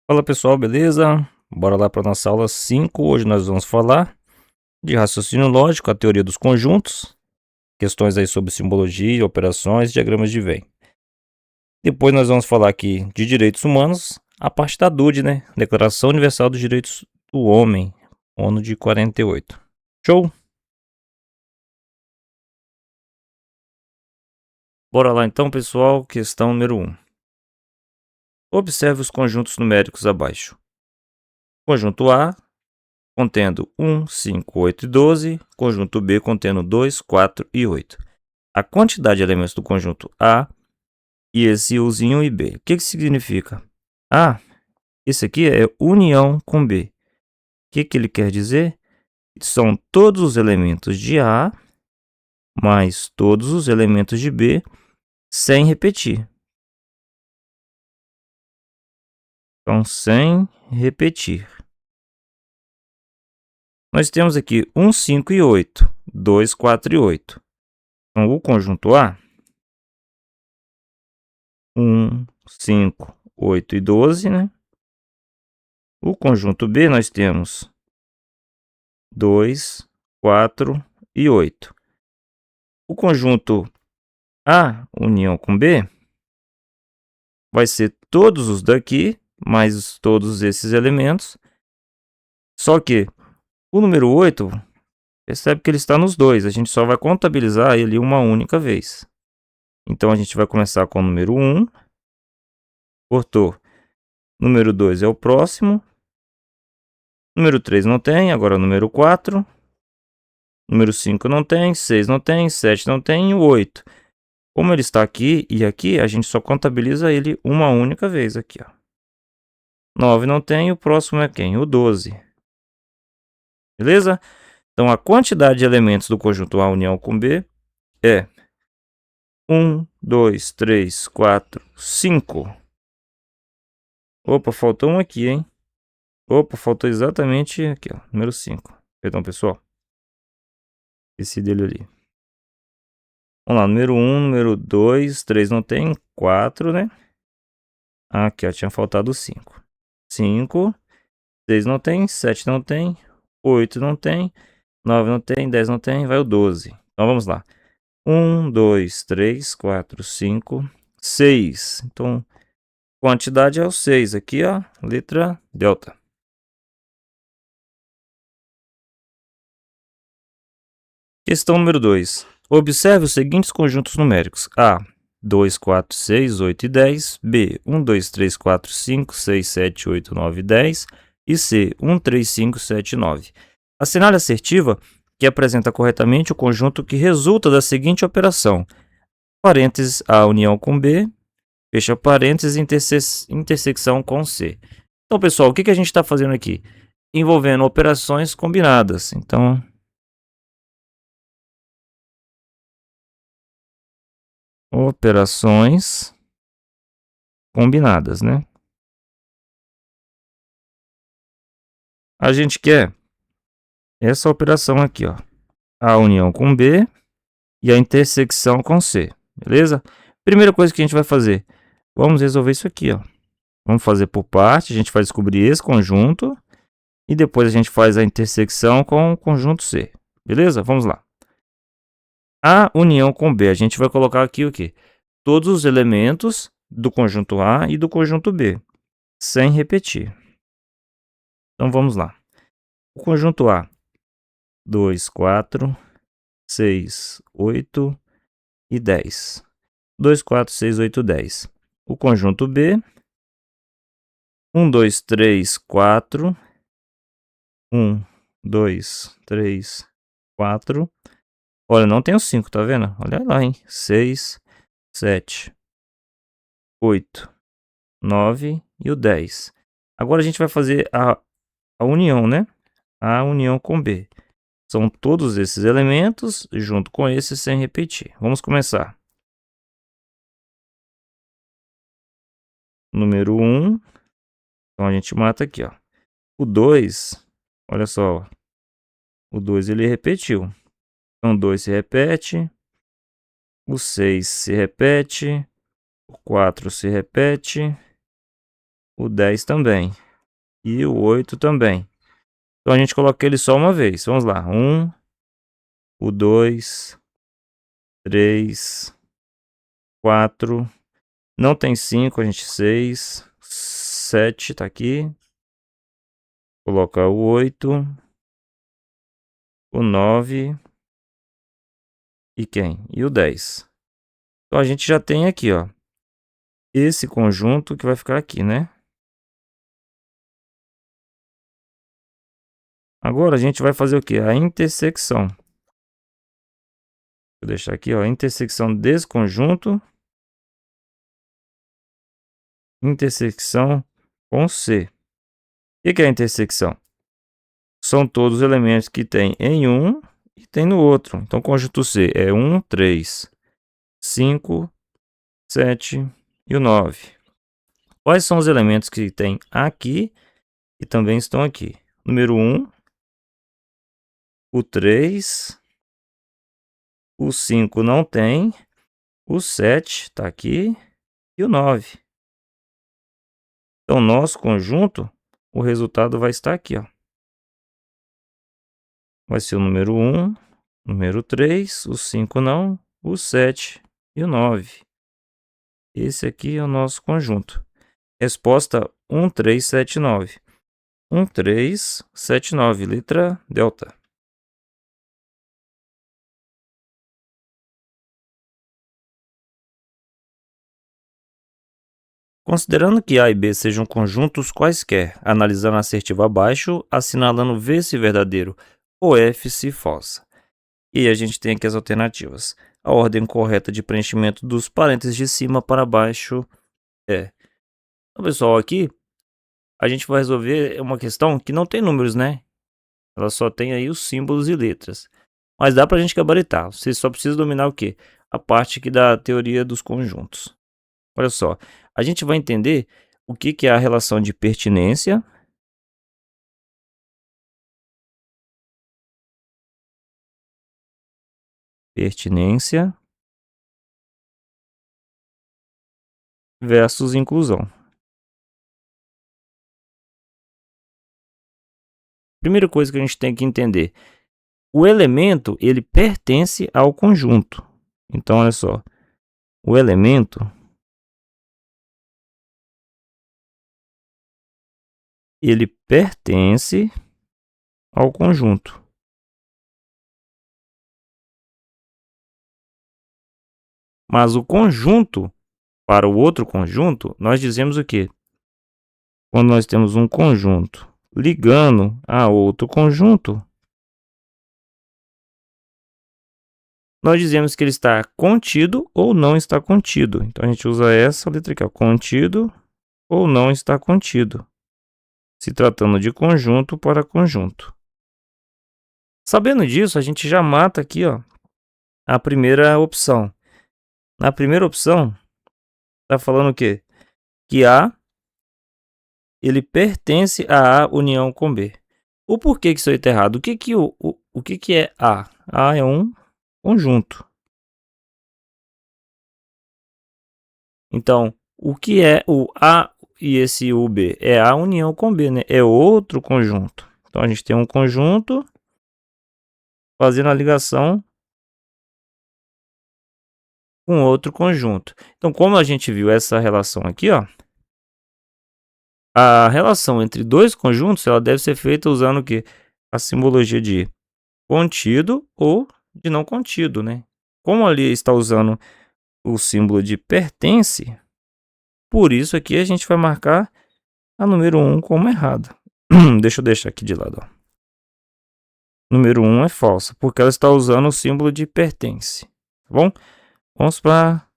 Fala pessoal, beleza? Bora lá para nossa aula 5. Hoje nós vamos falar de raciocínio lógico, a teoria dos conjuntos, questões aí sobre simbologia, operações, diagramas de Venn. Depois nós vamos falar aqui de direitos humanos, a parte da DUD, né? Declaração Universal dos Direitos do Homem, ano de 48. Show? Bora lá então, pessoal, questão número 1. Observe os conjuntos numéricos abaixo. Conjunto A contendo 1, 5, 8 e 12, conjunto B contendo 2, 4 e 8. A quantidade de elementos do conjunto A e esse Uzinho e B. O que significa? A, esse aqui é união com B. O que ele quer dizer? São todos os elementos de A mais todos os elementos de B sem repetir. Então, sem repetir. Nós temos aqui 1, 5 e 8. 2, 4 e 8. Então, o conjunto A 1, 5, 8 e 12, né? O conjunto B nós temos 2, 4 e 8. O conjunto A, união com B, vai ser todos os daqui, mais todos esses elementos. Só que o número 8, percebe que ele está nos dois. A gente só vai contabilizar ele uma única vez. Então, a gente vai começar com o número 1. Cortou. Número 2 é o próximo. Número 3 não tem, agora o número 4. Número 5 não tem, 6 não tem, 7 não tem e o 8. Como ele está aqui e aqui, a gente só contabiliza ele uma única vez aqui, ó. 9 não tem, o próximo é quem? O 12. Beleza? Então, a quantidade de elementos do conjunto A união com B é 1, 2, 3, 4, 5. Opa, faltou um aqui, hein? Opa, faltou exatamente aqui, ó, número 5. Perdão, pessoal. Esse dele ali. Vamos lá, número 1, número 2, 3 não tem, 4, né? Aqui, ó, tinha faltado 5. 5, 6 não tem, 7 não tem, 8 não tem, 9 não tem, 10 não tem, vai o 12. Então vamos lá. 1, 2, 3, 4, 5, 6. Então, quantidade é o 6 aqui, ó, letra delta. Questão número 2. Observe os seguintes conjuntos numéricos. A, 2, 4, 6, 8 e 10. B, 1, 2, 3, 4, 5, 6, 7, 8, 9 e 10. E C, 1, 3, 5, 7 e 9. Assinale a assertiva que apresenta corretamente o conjunto que resulta da seguinte operação. Parênteses A união com B, fecha parênteses, intersecção com C. Então, pessoal, o que a gente está fazendo aqui? Envolvendo operações combinadas. Então, operações combinadas, né? A gente quer essa operação aqui, ó. A união com B e a intersecção com C, beleza? Primeira coisa que a gente vai fazer, vamos resolver isso aqui, ó. Vamos fazer por parte, a gente vai descobrir esse conjunto e depois a gente faz a intersecção com o conjunto C, beleza? Vamos lá. A união com B, a gente vai colocar aqui o quê? Todos os elementos do conjunto A e do conjunto B, sem repetir. Então vamos lá. O conjunto A, 2, 4, 6, 8 e 10. 2, 4, 6, 8, 10. O conjunto B, 1, 2, 3, 4. 1, 2, 3, 4. Olha, não tem o 5, tá vendo? Olha lá, hein? 6, 7, 8, 9 e o 10. Agora a gente vai fazer a união, né? A união com B. São todos esses elementos junto com esses sem repetir. Vamos começar. Número 1. Então a gente mata aqui, ó. O 2, olha só. O 2 ele repetiu. Então 2 se repete. O 6 se repete. O 4 se repete. o 10 também. E o 8 também. Então a gente coloca ele só uma vez. Vamos lá. 1, o 2, 3, 4. Não tem 5, a gente 6, 7 tá aqui. Colocar o 8, o 9 e quem? E o 10. Então a gente já tem aqui, ó, esse conjunto que vai ficar aqui, né? Agora a gente vai fazer o que? A intersecção. Vou deixar aqui, ó, a intersecção desse conjunto. Intersecção com C. O que é a intersecção? São todos os elementos que tem em um e tem no outro. Então, conjunto C é 1, 3, 5, 7 e o 9. Quais são os elementos que tem aqui e também estão aqui? Número 1, o 3, o 5 não tem, o 7 está aqui e o 9. Então, nosso conjunto, o resultado vai estar aqui, ó. Vai ser o número 1, número 3, o 5 não, o 7 e o 9. Esse aqui é o nosso conjunto. Resposta 1379. 1379, letra delta. Considerando que A e B sejam conjuntos quaisquer, analisando a assertiva abaixo, assinalando V se verdadeiro ou F se falsa. E a gente tem aqui as alternativas. A ordem correta de preenchimento dos parênteses de cima para baixo é. Então, pessoal, aqui a gente vai resolver uma questão que não tem números, né? Ela só tem aí os símbolos e letras. Mas dá pra gente gabaritar. Você só precisa dominar o quê? A parte aqui da teoria dos conjuntos. Olha só, a gente vai entender o que que é a relação de pertinência. Pertinência versus inclusão. Primeira coisa que a gente tem que entender. O elemento, ele pertence ao conjunto. Então, olha só. O elemento, ele pertence ao conjunto. Mas o conjunto, para o outro conjunto, nós dizemos o quê? Quando nós temos um conjunto ligando a outro conjunto, nós dizemos que ele está contido ou não está contido. Então, a gente usa essa letra aqui, ó, contido ou não está contido, se tratando de conjunto para conjunto. Sabendo disso, a gente já mata aqui, ó, a primeira opção. Na primeira opção, está falando o quê? Que A, ele pertence a A união com B. O porquê que isso aí está errado? O que que é A? A é um conjunto. Então, o que é o A e esse UB? É A união com B, né? É outro conjunto. Então, a gente tem um conjunto fazendo a ligação com outro conjunto. Então, como a gente viu essa relação aqui, ó, a relação entre dois conjuntos, ela deve ser feita usando o quê? A simbologia de contido ou de não contido, né? Como ali está usando o símbolo de pertence, por isso aqui a gente vai marcar a número 1 como errada. Deixa eu deixar aqui de lado, ó. Número 1 é falsa, porque ela está usando o símbolo de pertence, tá bom? Vamos para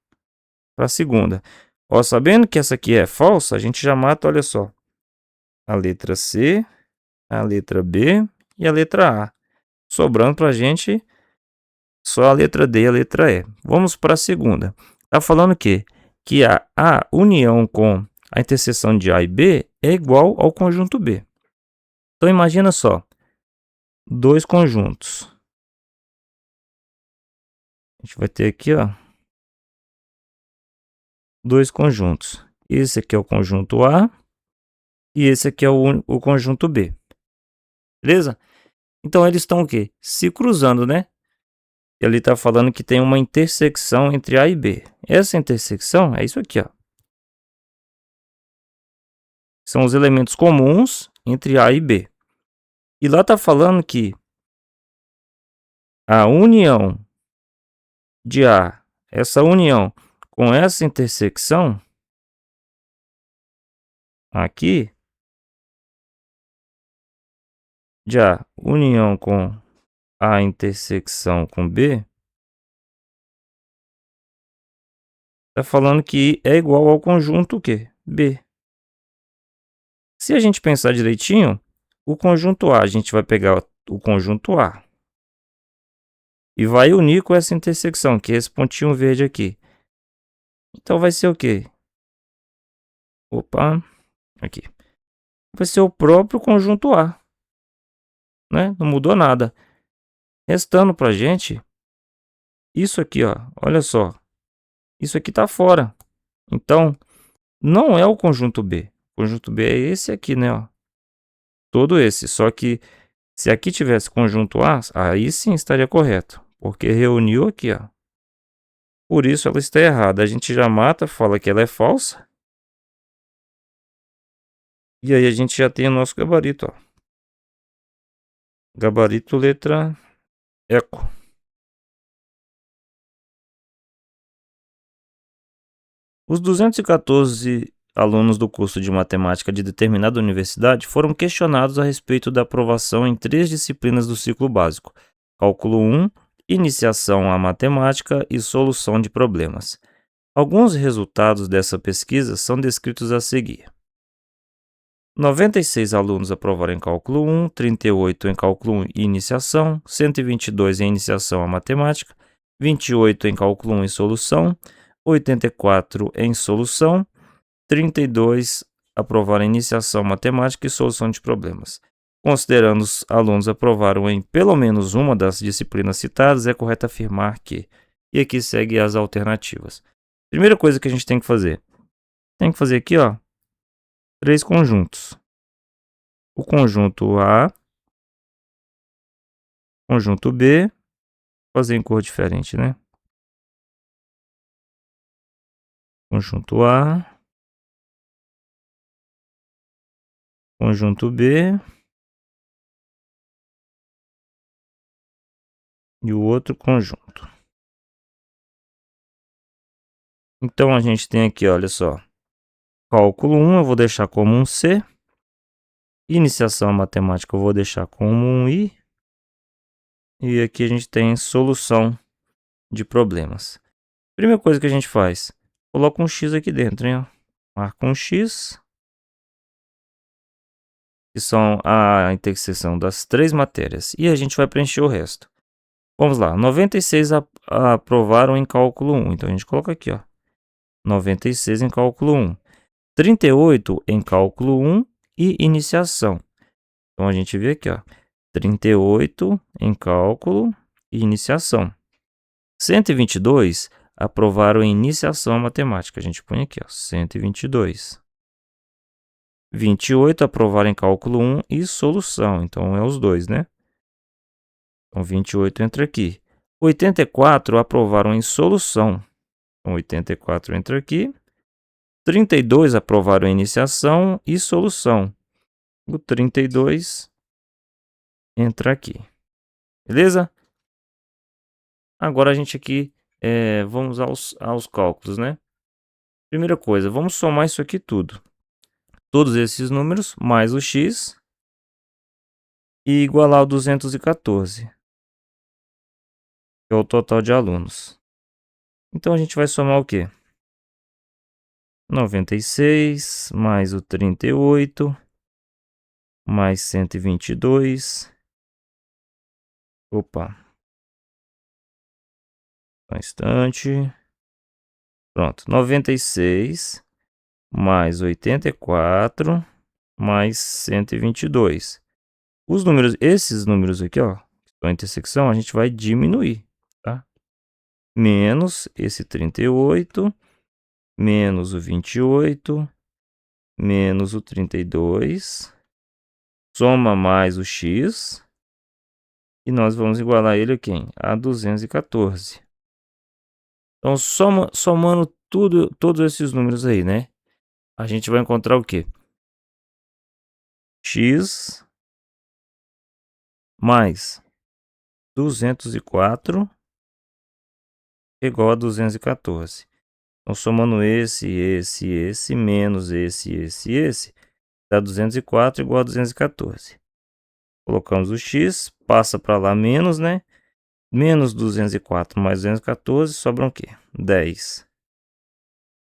a segunda. Ó, sabendo que essa aqui é falsa, a gente já mata, olha só, a letra C, a letra B e a letra A. Sobrando para a gente só a letra D e a letra E. Vamos para a segunda. Está falando o quê? Que a união com a interseção de A e B é igual ao conjunto B. Então, imagina só, dois conjuntos. A gente vai ter aqui, ó, dois conjuntos. Esse aqui é o conjunto A e esse aqui é o conjunto B, beleza? Então eles estão o quê? Se cruzando, né? Ele está falando que tem uma intersecção entre A e B. Essa intersecção é isso aqui, ó. São os elementos comuns entre A e B. E lá está falando que a união de A, essa união com essa intersecção aqui, de A, união com A intersecção com B, está falando que é igual ao conjunto o quê? B. Se a gente pensar direitinho, o conjunto A, a gente vai pegar o conjunto A e vai unir com essa intersecção, que é esse pontinho verde aqui. Então vai ser o quê? Opa, aqui. Vai ser o próprio conjunto A, né? Não mudou nada. Restando pra gente isso aqui, ó. Olha só. Isso aqui tá fora. Então, não é o conjunto B. O conjunto B é esse aqui, né, ó. Todo esse. Só que se aqui tivesse conjunto A, aí sim estaria correto. Porque reuniu aqui, ó. Por isso ela está errada. A gente já mata, fala que ela é falsa. E aí a gente já tem o nosso gabarito, ó. Gabarito letra eco. Os 214 alunos do curso de matemática de determinada universidade foram questionados a respeito da aprovação em 3 disciplinas do ciclo básico: cálculo 1, iniciação à matemática e solução de problemas. Alguns resultados dessa pesquisa são descritos a seguir. 96 alunos aprovaram em cálculo 1, 38 em cálculo 1 e iniciação, 122 em iniciação à matemática, 28 em cálculo 1 e solução, 84 em solução, 32 aprovaram em iniciação matemática e solução de problemas. Considerando os alunos aprovaram em pelo menos uma das disciplinas citadas, é correto afirmar que... E aqui segue as alternativas. Primeira coisa que a gente tem que fazer. Tem que fazer aqui, ó, 3 conjuntos. O conjunto A, conjunto B, fazer em cor diferente, né? Conjunto A, conjunto B e o outro conjunto. Então a gente tem aqui, olha só, cálculo 1 eu vou deixar como um C, iniciação matemática eu vou deixar como um I, e aqui a gente tem solução de problemas. Primeira coisa que a gente faz, coloca um X aqui dentro, hein? Marca um X, que são a interseção das 3 matérias, e a gente vai preencher o resto. Vamos lá, 96 aprovaram em cálculo 1, então a gente coloca aqui, ó, 96 em cálculo 1, 38 em cálculo 1 e iniciação. Então a gente vê aqui, ó, 38 em cálculo e iniciação. 122 aprovaram em iniciação matemática. A gente põe aqui, ó, 122. 28 aprovaram em cálculo 1 e solução. Então é os dois, né? Então 28 entra aqui. 84 aprovaram em solução. Então 84 entra aqui. 32 aprovaram em iniciação e solução. O 32 entra aqui. Beleza? Agora a gente aqui, vamos aos cálculos, né? Primeira coisa, vamos somar isso aqui tudo. Todos esses números, mais o x, e igualar o 214, que é o total de alunos. Então a gente vai somar o quê? 96, mais o 38, mais 122. Opa. Um instante. Pronto, 96 mais 84 mais 122. Os números, esses números aqui, ó, que estão em intersecção, a gente vai diminuir, tá? Menos esse 38, menos o 28, menos o 32, soma mais o x, e nós vamos igualar ele a quem? A 214. Então, somando todos esses números aí, né? A gente vai encontrar o quê? X mais 204 igual a 214. Então, somando esse, menos esse, dá 204 igual a 214. Colocamos o x, passa para lá menos, né? Menos 204 mais 214, sobram o quê? 10.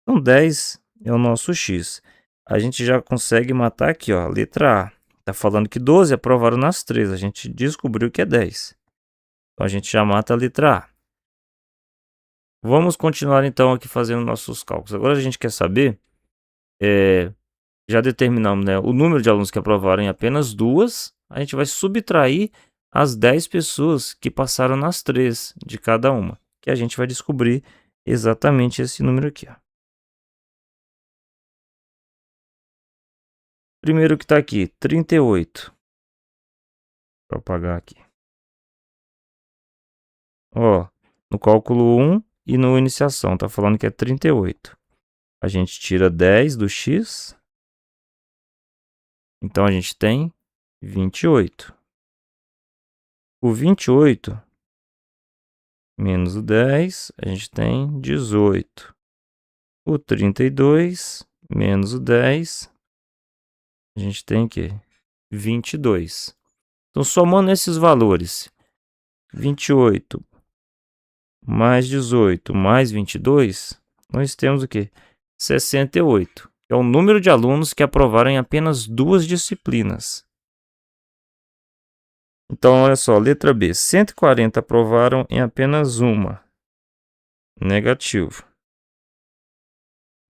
Então, 10 é o nosso x. A gente já consegue matar aqui, ó, letra A. Tá falando que 12 aprovaram nas 3. A gente descobriu que é 10. Então, a gente já mata a letra A. Vamos continuar, então, aqui fazendo nossos cálculos. Agora, a gente quer saber, já determinamos, né, o número de alunos que aprovaram em apenas 2. A gente vai subtrair as 10 pessoas que passaram nas 3 de cada uma. Que a gente vai descobrir exatamente esse número aqui, ó. Primeiro que está aqui, 38. Vou apagar aqui. Ó, no cálculo 1 e no iniciação, tá falando que é 38. A gente tira 10 do x. Então, a gente tem 28. O 28 menos o 10, a gente tem 18. O 32 menos o 10, a gente tem o quê? 22. Então, somando esses valores, 28 mais 18 mais 22, nós temos o quê? 68. É o número de alunos que aprovaram em apenas 2 disciplinas. Então, olha só, letra B. 140 aprovaram em apenas uma. Negativo.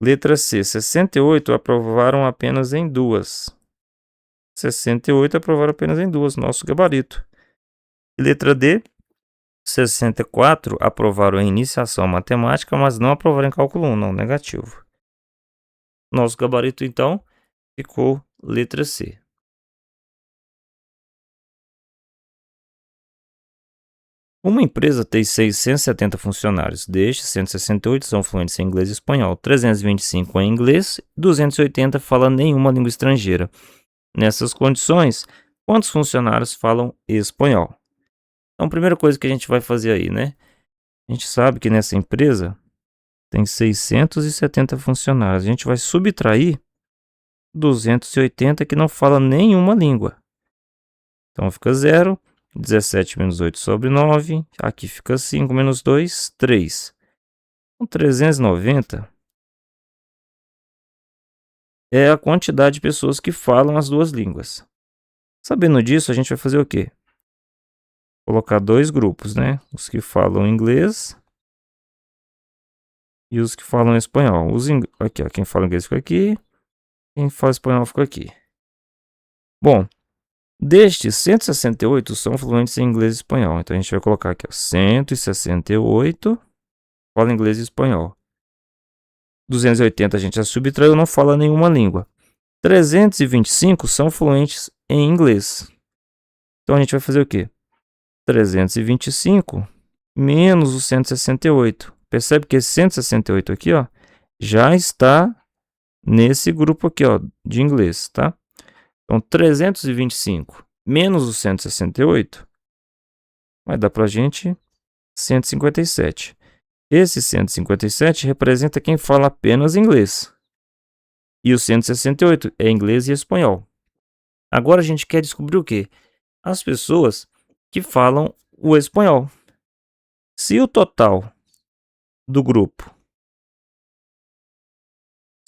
Letra C. 68 aprovaram apenas em 2. 68 aprovaram apenas em 2. Nosso gabarito. E letra D. 64 aprovaram em iniciação matemática, mas não aprovaram em cálculo 1. Não, negativo. Nosso gabarito, então, ficou letra C. Uma empresa tem 670 funcionários. Destes, 168 são fluentes em inglês e espanhol, 325 em inglês e 280 falam nenhuma língua estrangeira. Nessas condições, quantos funcionários falam espanhol? Então, a primeira coisa que a gente vai fazer aí, né? A gente sabe que nessa empresa tem 670 funcionários. A gente vai subtrair 280 que não falam nenhuma língua. Então, fica 0. 17 menos 8 sobre 9. Aqui fica 5 menos 2, 3. Então, 390 é a quantidade de pessoas que falam as duas línguas. Sabendo disso, a gente vai fazer o quê? Colocar dois grupos, né? Os que falam inglês e os que falam espanhol. Aqui, ó, quem fala inglês fica aqui, quem fala espanhol fica aqui. Bom, destes 168 são fluentes em inglês e espanhol. Então, a gente vai colocar aqui, ó, 168 fala inglês e espanhol. 280 a gente já subtraiu, não fala nenhuma língua. 325 são fluentes em inglês. Então, a gente vai fazer o quê? 325 menos o 168. Percebe que esse 168 aqui, ó, já está nesse grupo aqui, ó, de inglês, tá? Então, 325 menos o 168 vai dar para a gente 157. Esse 157 representa quem fala apenas inglês. E o 168 é inglês e espanhol. Agora a gente quer descobrir o quê? As pessoas que falam o espanhol. Se o total do grupo,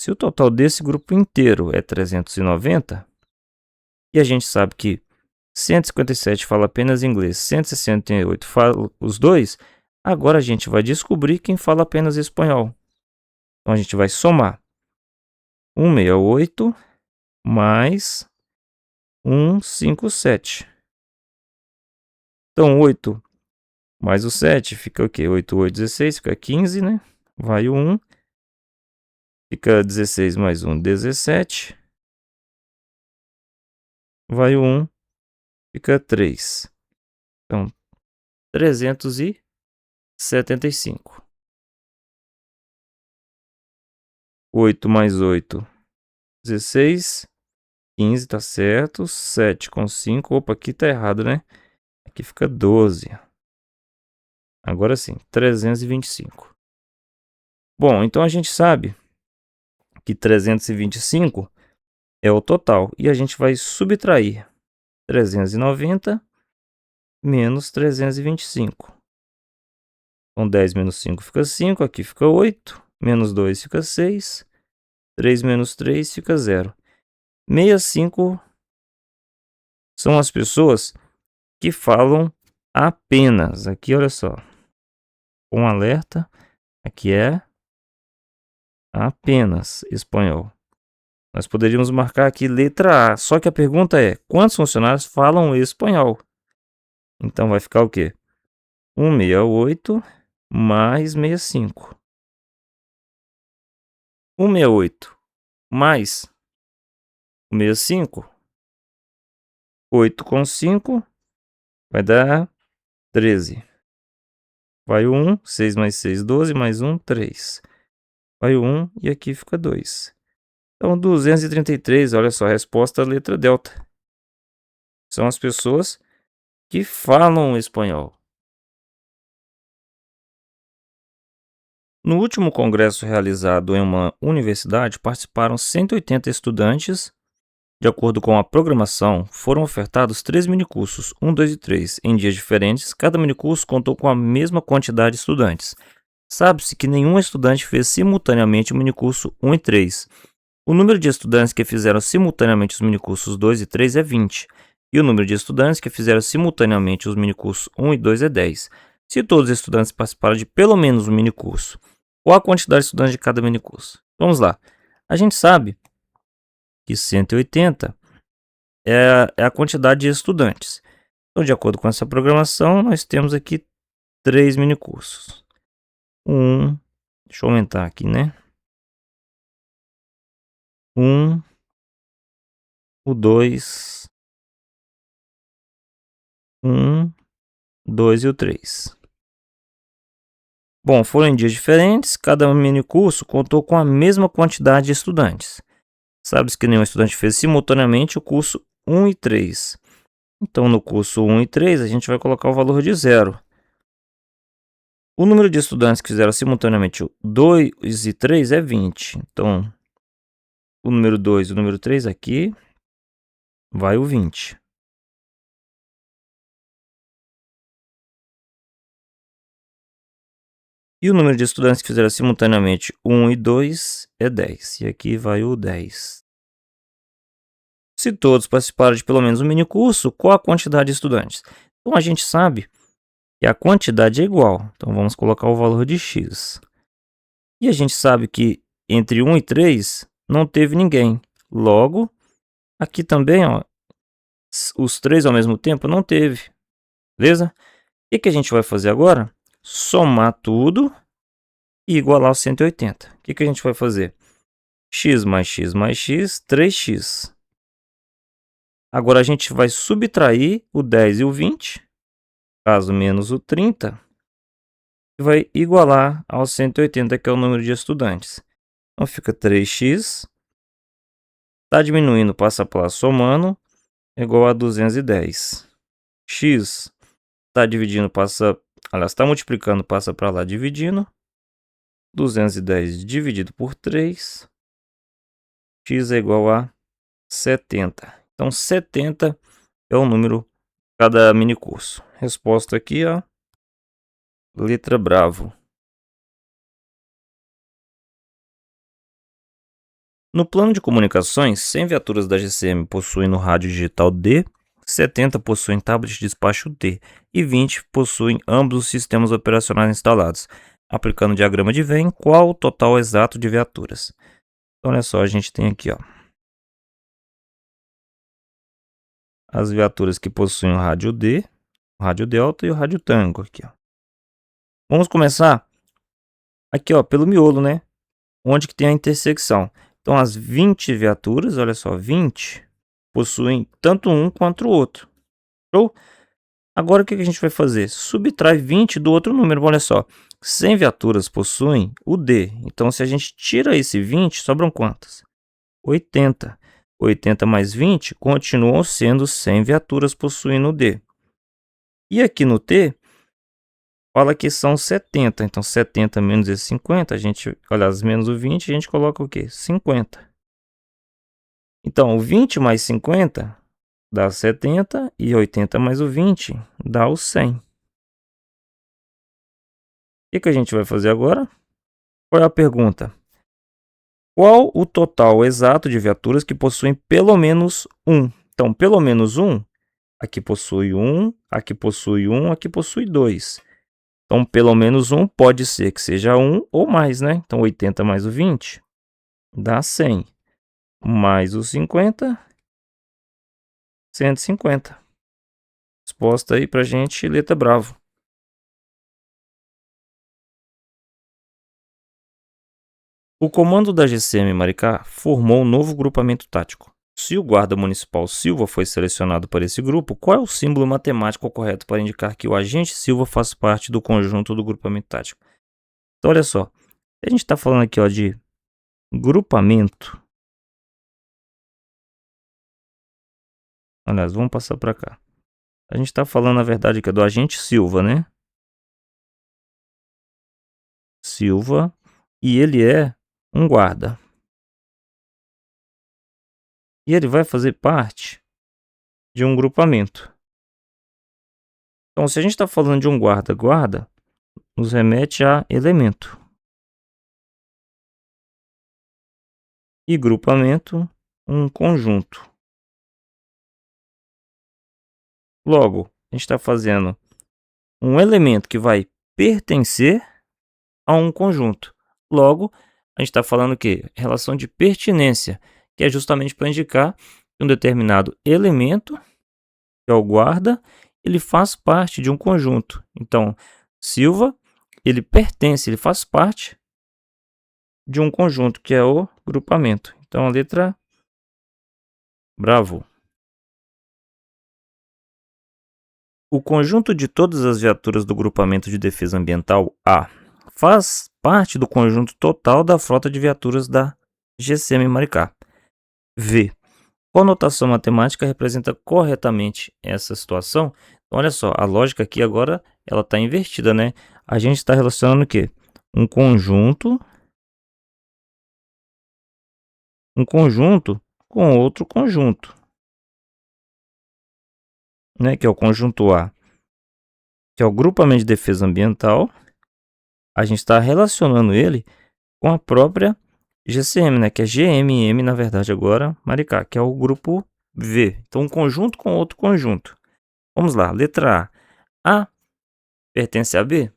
se o total desse grupo inteiro é 390, e a gente sabe que 157 fala apenas inglês, 168 fala os dois, agora a gente vai descobrir quem fala apenas espanhol. Então a gente vai somar 168 mais 157. Então 8 mais o 7 fica o quê? 8, 8, 16, fica 15, né? Vai o 1. Fica 16 mais 1, 17. vai o 1, fica 3. Então, 375. 8 mais 8, 16. 15, tá certo. 7 com 5. Opa, aqui tá errado, né? Aqui fica 12. Agora sim, 325. Bom, então a gente sabe que 325 é o total. E a gente vai subtrair 390 menos 325. Então 10 menos 5 fica 5, aqui fica 8. Menos 2 fica 6. 3 menos 3 fica 0. 65 são as pessoas que falam apenas. Aqui, olha só. Um alerta. Aqui é apenas espanhol. Nós poderíamos marcar aqui letra A. Só que a pergunta é: quantos funcionários falam espanhol? Então vai ficar o quê? 168 mais 65. 168 mais 65. 8 com 5 vai dar 13. Vai o 1, 6 mais 6, 12, mais 1, 3. Vai o 1 e aqui fica 2. Então 233, olha só, a resposta é a letra delta. São as pessoas que falam espanhol. No último congresso realizado em uma universidade, participaram 180 estudantes. De acordo com a programação, foram ofertados 3 minicursos, 1, 2 e 3, em dias diferentes. Cada minicurso contou com a mesma quantidade de estudantes. Sabe-se que nenhum estudante fez simultaneamente o minicurso 1 e 3. O número de estudantes que fizeram simultaneamente os minicursos 2 e 3 é 20, e o número de estudantes que fizeram simultaneamente os minicursos 1 e 2 é 10. Se todos os estudantes participaram de pelo menos um minicurso, qual a quantidade de estudantes de cada minicurso? Vamos lá. A gente sabe que 180 é a quantidade de estudantes. Então, de acordo com essa programação, nós temos aqui 3 minicursos. Deixa eu aumentar aqui, né? O 2, 2 e o 3. Bom, foram em dias diferentes, cada minicurso contou com a mesma quantidade de estudantes. Sabe-se que nenhum estudante fez simultaneamente o curso 1 e 3. Então, no curso 1 e 3, a gente vai colocar o valor de 0. O número de estudantes que fizeram simultaneamente o 2 e 3 é 20. Então, o número 2 e o número 3 aqui vai o 20. E o número de estudantes que fizeram simultaneamente 1 e 2 é 10. E aqui vai o 10. Se todos participaram de pelo menos um minicurso, qual a quantidade de estudantes? Então, a gente sabe que a quantidade é igual. Então, vamos colocar o valor de x. E a gente sabe que entre 1 e 3 não teve ninguém. Logo, aqui também, ó, os 3 ao mesmo tempo não teve. Beleza? O que a gente vai fazer agora? Somar tudo e igualar o 180. O que a gente vai fazer? X mais x mais x, 3x. Agora a gente vai subtrair o 10 e o 20, caso menos o 30, e vai igualar ao 180, que é o número de estudantes. Então fica 3x, está diminuindo, passa para lá somando, é igual a 210. X está dividindo, está multiplicando, passa para lá dividindo. 210 dividido por 3, x é igual a 70. Então 70 é o número cada minicurso. Resposta aqui, ó, letra bravo. No plano de comunicações, 100 viaturas da GCM possuem no rádio digital D, 70 possuem tablet de despacho D e 20 possuem ambos os sistemas operacionais instalados. Aplicando o diagrama de Venn, qual o total exato de viaturas? Então, olha só, a gente tem aqui, ó, as viaturas que possuem o rádio D, o rádio delta e o rádio tango aqui, ó. Vamos começar aqui, ó, pelo miolo, né? Onde que tem a intersecção. Então, as 20 viaturas, olha só, 20 possuem tanto um quanto o outro. Show? Agora o que que a gente vai fazer? Subtrai 20 do outro número, olha só. 100 viaturas possuem o D. Então, se a gente tira esse 20, sobram quantas? 80. 80 mais 20 continuam sendo 100 viaturas possuindo o D. E aqui no T, fala que são 70. Então, 70 menos esse 50, a gente, aliás, menos o 20, a gente coloca o quê? 50. Então, o 20 mais 50 dá 70 e 80 mais o 20 dá o 100. O que que a gente vai fazer agora? Qual é a pergunta? Qual o total exato de viaturas que possuem pelo menos um? Então, pelo menos um, aqui possui um, aqui possui um, aqui possui dois. Então, pelo menos um pode ser que seja um ou mais, né? Então, 80 mais o 20 dá 100. Mais os 50, 150. Resposta aí pra gente, letra bravo. O comando da GCM Maricá formou um novo grupamento tático. Se o guarda municipal Silva foi selecionado para esse grupo, qual é o símbolo matemático correto para indicar que o agente Silva faz parte do conjunto do grupamento tático? Então, olha só. A gente está falando aqui, ó, de grupamento. Aliás, vamos passar para cá. A gente está falando, na verdade, que é do agente Silva, né? Silva. E ele é um guarda. E ele vai fazer parte de um grupamento. Então, se a gente está falando de um guarda, nos remete a elemento. E grupamento, um conjunto. Logo, a gente está fazendo um elemento que vai pertencer a um conjunto. Logo, a gente está falando o quê? Relação de pertinência, que é justamente para indicar que um determinado elemento, que é o guarda, ele faz parte de um conjunto. Então, Silva, ele pertence, ele faz parte de um conjunto, que é o grupamento. Então, a letra bravo. O conjunto de todas as viaturas do grupamento de defesa ambiental A faz parte do conjunto total da frota de viaturas da GCM Maricá. V. Qual notação matemática representa corretamente essa situação? Então, olha só, a lógica aqui agora ela está invertida, né? A gente está relacionando o quê? Um conjunto com outro conjunto, né? Que é o conjunto A, que é o grupamento de defesa ambiental. A gente está relacionando ele com a própria GCM, né? Que é GMM, na verdade, agora, Maricá, que é o grupo V. Então, um conjunto com outro conjunto. Vamos lá, letra A. A pertence a B?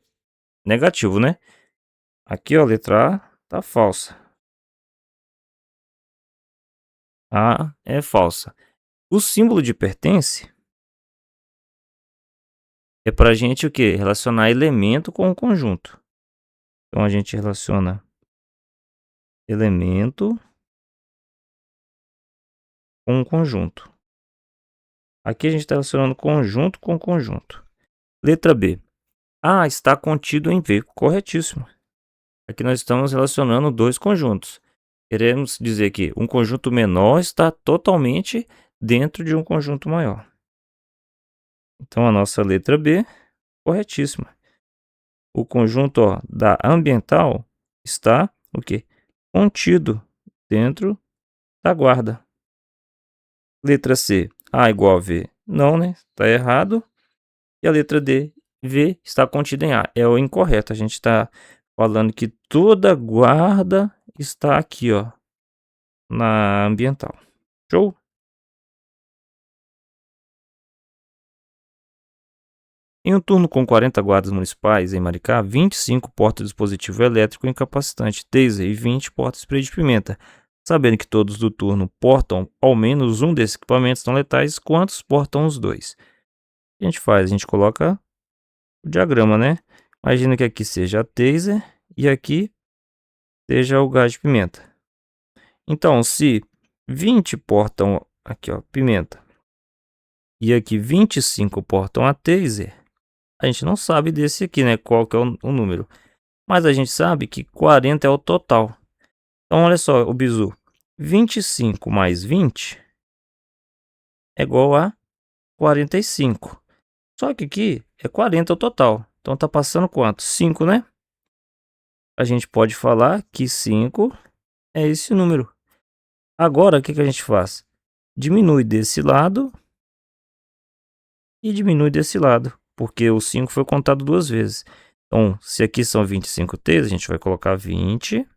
Negativo, né? Aqui, ó, letra A tá falsa. A é falsa. O símbolo de pertence é para a gente o quê? Relacionar elemento com o conjunto. Então, a gente relaciona elemento com um conjunto. Aqui a gente está relacionando conjunto com conjunto. Letra B. A está contido em V. Corretíssimo. Aqui nós estamos relacionando dois conjuntos. Queremos dizer que um conjunto menor está totalmente dentro de um conjunto maior. Então, a nossa letra B, corretíssima. O conjunto, ó, da ambiental está o quê? Contido dentro da guarda. Letra C, A igual a V. Não, né? Está errado. E a letra D, V está contida em A. É o incorreto. A gente está falando que toda guarda está aqui, ó, na ambiental. Show? Em um turno com 40 guardas municipais em Maricá, 25 portam dispositivo elétrico incapacitante taser e 20 portam spray de pimenta. Sabendo que todos do turno portam ao menos um desses equipamentos não letais, quantos portam os dois? O que a gente faz? A gente coloca o diagrama, né? Imagina que aqui seja a taser e aqui seja o gás de pimenta. Então, se 20 portam aqui ó, pimenta, e aqui 25 portam a taser, a gente não sabe desse aqui, né, qual que é o número. Mas a gente sabe que 40 é o total. Então olha só o bizu, 25 mais 20 é igual a 45. Só que aqui é 40 o total. Então tá passando quanto? 5, né? A gente pode falar que 5 é esse número. Agora o que a gente faz? Diminui desse lado e diminui desse lado, porque o 5 foi contado duas vezes. Então, se aqui são 25 T's, a gente vai colocar 20.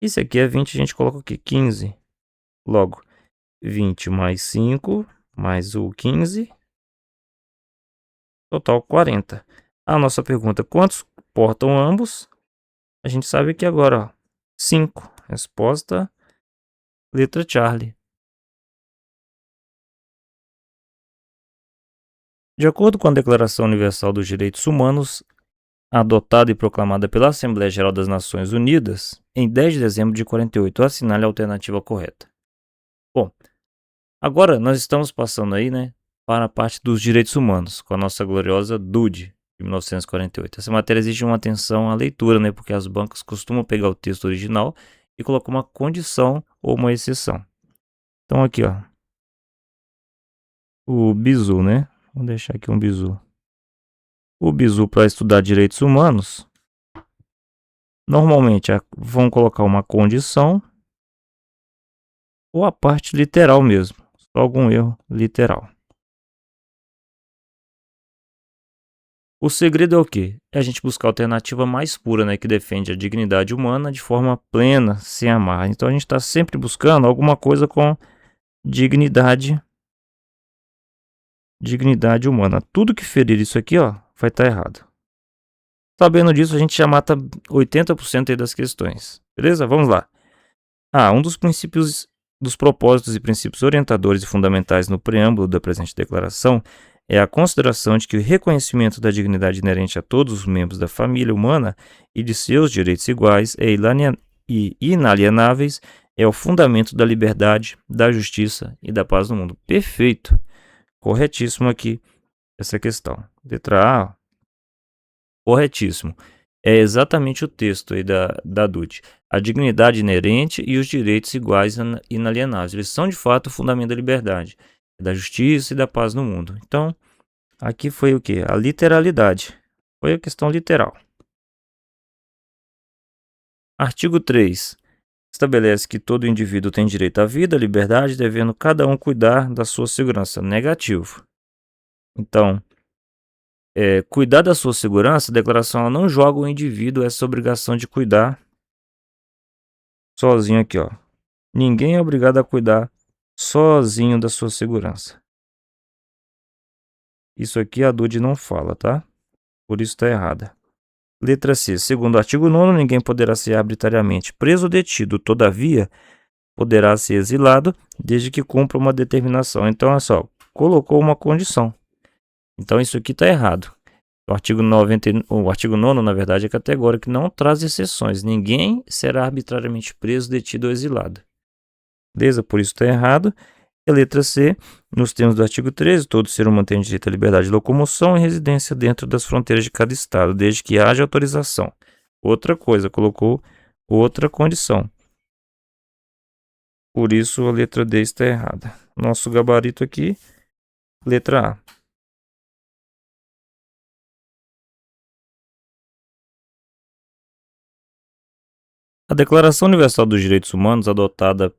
E se aqui é 20, a gente coloca aqui 15. Logo, 20 mais 5, mais o 15, total 40. A nossa pergunta, quantos portam ambos? A gente sabe que agora, ó, 5. Resposta, letra Charlie. De acordo com a Declaração Universal dos Direitos Humanos, adotada e proclamada pela Assembleia Geral das Nações Unidas, em 10 de dezembro de 48, assinale a alternativa correta. Bom, agora nós estamos passando aí, né, para a parte dos direitos humanos, com a nossa gloriosa DUD, de 1948. Essa matéria exige uma atenção à leitura, né, porque as bancas costumam pegar o texto original e colocar uma condição ou uma exceção. Então aqui, ó, o bizu, né, vou deixar aqui um bizu. O bizu para estudar direitos humanos, normalmente vão colocar uma condição ou a parte literal mesmo, só algum erro literal. O segredo é o quê? É a gente buscar a alternativa mais pura, né, que defende a dignidade humana de forma plena, sem amarra. Então a gente está sempre buscando alguma coisa com dignidade humana. Tudo que ferir isso aqui, ó, vai estar errado. Sabendo disso, a gente já mata 80% aí das questões. Beleza? Vamos lá. Um dos princípios, dos propósitos e princípios orientadores e fundamentais no preâmbulo da presente declaração é a consideração de que o reconhecimento da dignidade inerente a todos os membros da família humana e de seus direitos iguais e inalienáveis é o fundamento da liberdade, da justiça e da paz no mundo. Perfeito. Corretíssimo aqui essa questão. Letra A, corretíssimo. É exatamente o texto aí da DUT. A dignidade inerente e os direitos iguais e inalienáveis. Eles são, de fato, o fundamento da liberdade, da justiça e da paz no mundo. Então, aqui foi o quê? A literalidade. Foi a questão literal. Artigo 3. Estabelece que todo indivíduo tem direito à vida, à liberdade, devendo cada um cuidar da sua segurança. Negativo. Então, cuidar da sua segurança, a declaração ela não joga o indivíduo essa obrigação de cuidar sozinho aqui, ó. Ninguém é obrigado a cuidar sozinho da sua segurança. Isso aqui a DUD não fala, tá? Por isso está errada. Letra C. Segundo o artigo 9º, ninguém poderá ser arbitrariamente preso ou detido. Todavia, poderá ser exilado desde que cumpra uma determinação. Então, olha só, colocou uma condição. Então, isso aqui está errado. O artigo 9º, na verdade, é categórico, não traz exceções. Ninguém será arbitrariamente preso, detido ou exilado. Beleza? Por isso está errado. E a letra C, nos termos do artigo 13, todo ser humano tem direito à liberdade de locomoção e residência dentro das fronteiras de cada estado, desde que haja autorização. Outra coisa, colocou outra condição. Por isso a letra D está errada. Nosso gabarito aqui, letra A. A Declaração Universal dos Direitos Humanos, adotada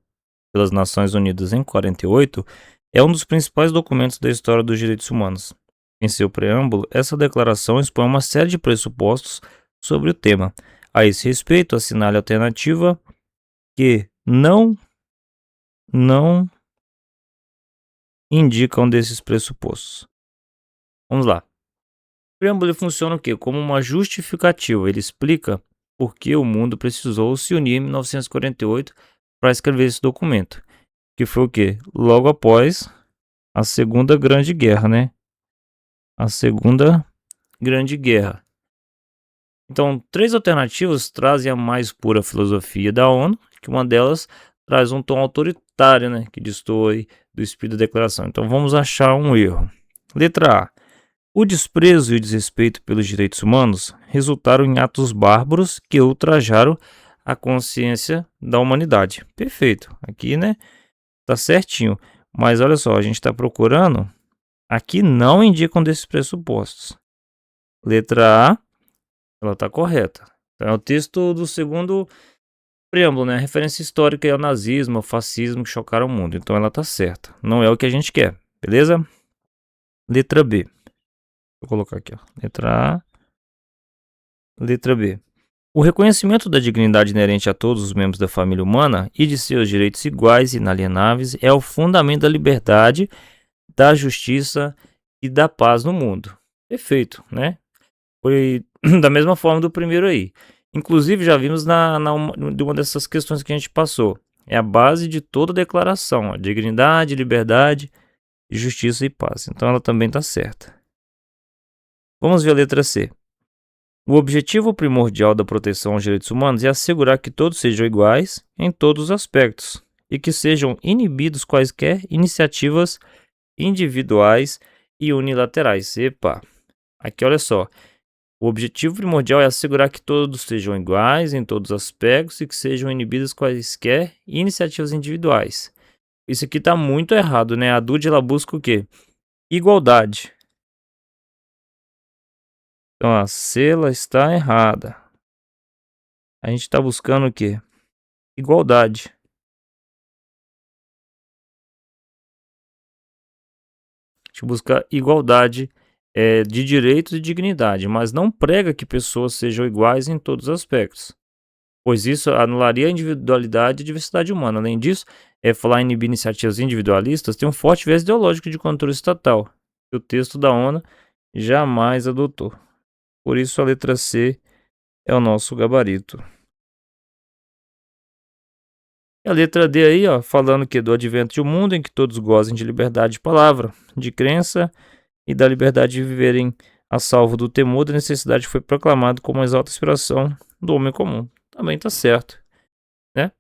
pelas Nações Unidas em 48, é um dos principais documentos da história dos direitos humanos. Em seu preâmbulo, essa declaração expõe uma série de pressupostos sobre o tema. A esse respeito, assinale a alternativa que não indica um desses pressupostos. Vamos lá. O preâmbulo funciona o quê? Como uma justificativa. Ele explica por que o mundo precisou se unir em 1948 para escrever esse documento. Que foi o quê? Logo após a Segunda Grande Guerra, né? A Segunda Grande Guerra. Então, 3 alternativas trazem a mais pura filosofia da ONU, que uma delas traz um tom autoritário, né, que destoe do espírito da declaração. Então vamos achar um erro. Letra A. O desprezo e o desrespeito pelos direitos humanos resultaram em atos bárbaros que ultrajaram a consciência da humanidade. Perfeito. Aqui, né, tá certinho. Mas olha só, a gente está procurando. Aqui não indicam desses pressupostos. Letra A, ela está correta. Então, é o texto do segundo preâmbulo, né? A referência histórica é o nazismo, o fascismo que chocaram o mundo. Então ela está certa. Não é o que a gente quer, beleza? Letra B. Vou colocar aqui, ó. Letra A. Letra B. O reconhecimento da dignidade inerente a todos os membros da família humana e de seus direitos iguais e inalienáveis é o fundamento da liberdade, da justiça e da paz no mundo. Perfeito, né? Foi da mesma forma do primeiro aí. Inclusive, já vimos de uma dessas questões que a gente passou. É a base de toda declaração: ó, dignidade, liberdade, justiça e paz. Então ela também está certa. Vamos ver a letra C. O objetivo primordial da proteção aos direitos humanos é assegurar que todos sejam iguais em todos os aspectos e que sejam inibidos quaisquer iniciativas individuais e unilaterais. Epa, aqui olha só. O objetivo primordial é assegurar que todos sejam iguais em todos os aspectos e que sejam inibidas quaisquer iniciativas individuais. Isso aqui está muito errado, né? A DUD ela busca o quê? Igualdade. Então a C ela está errada. A gente está buscando o quê? Igualdade. A gente busca igualdade de direitos e dignidade, mas não prega que pessoas sejam iguais em todos os aspectos, pois isso anularia a individualidade e diversidade humana. Além disso, falar em inibir iniciativas individualistas tem um forte viés ideológico de controle estatal, que o texto da ONU jamais adotou. Por isso, a letra C é o nosso gabarito. E a letra D aí, ó, falando que do advento de um mundo em que todos gozem de liberdade de palavra, de crença e da liberdade de viverem a salvo do temor da necessidade que foi proclamado como a exalta inspiração do homem comum. Também está certo, né?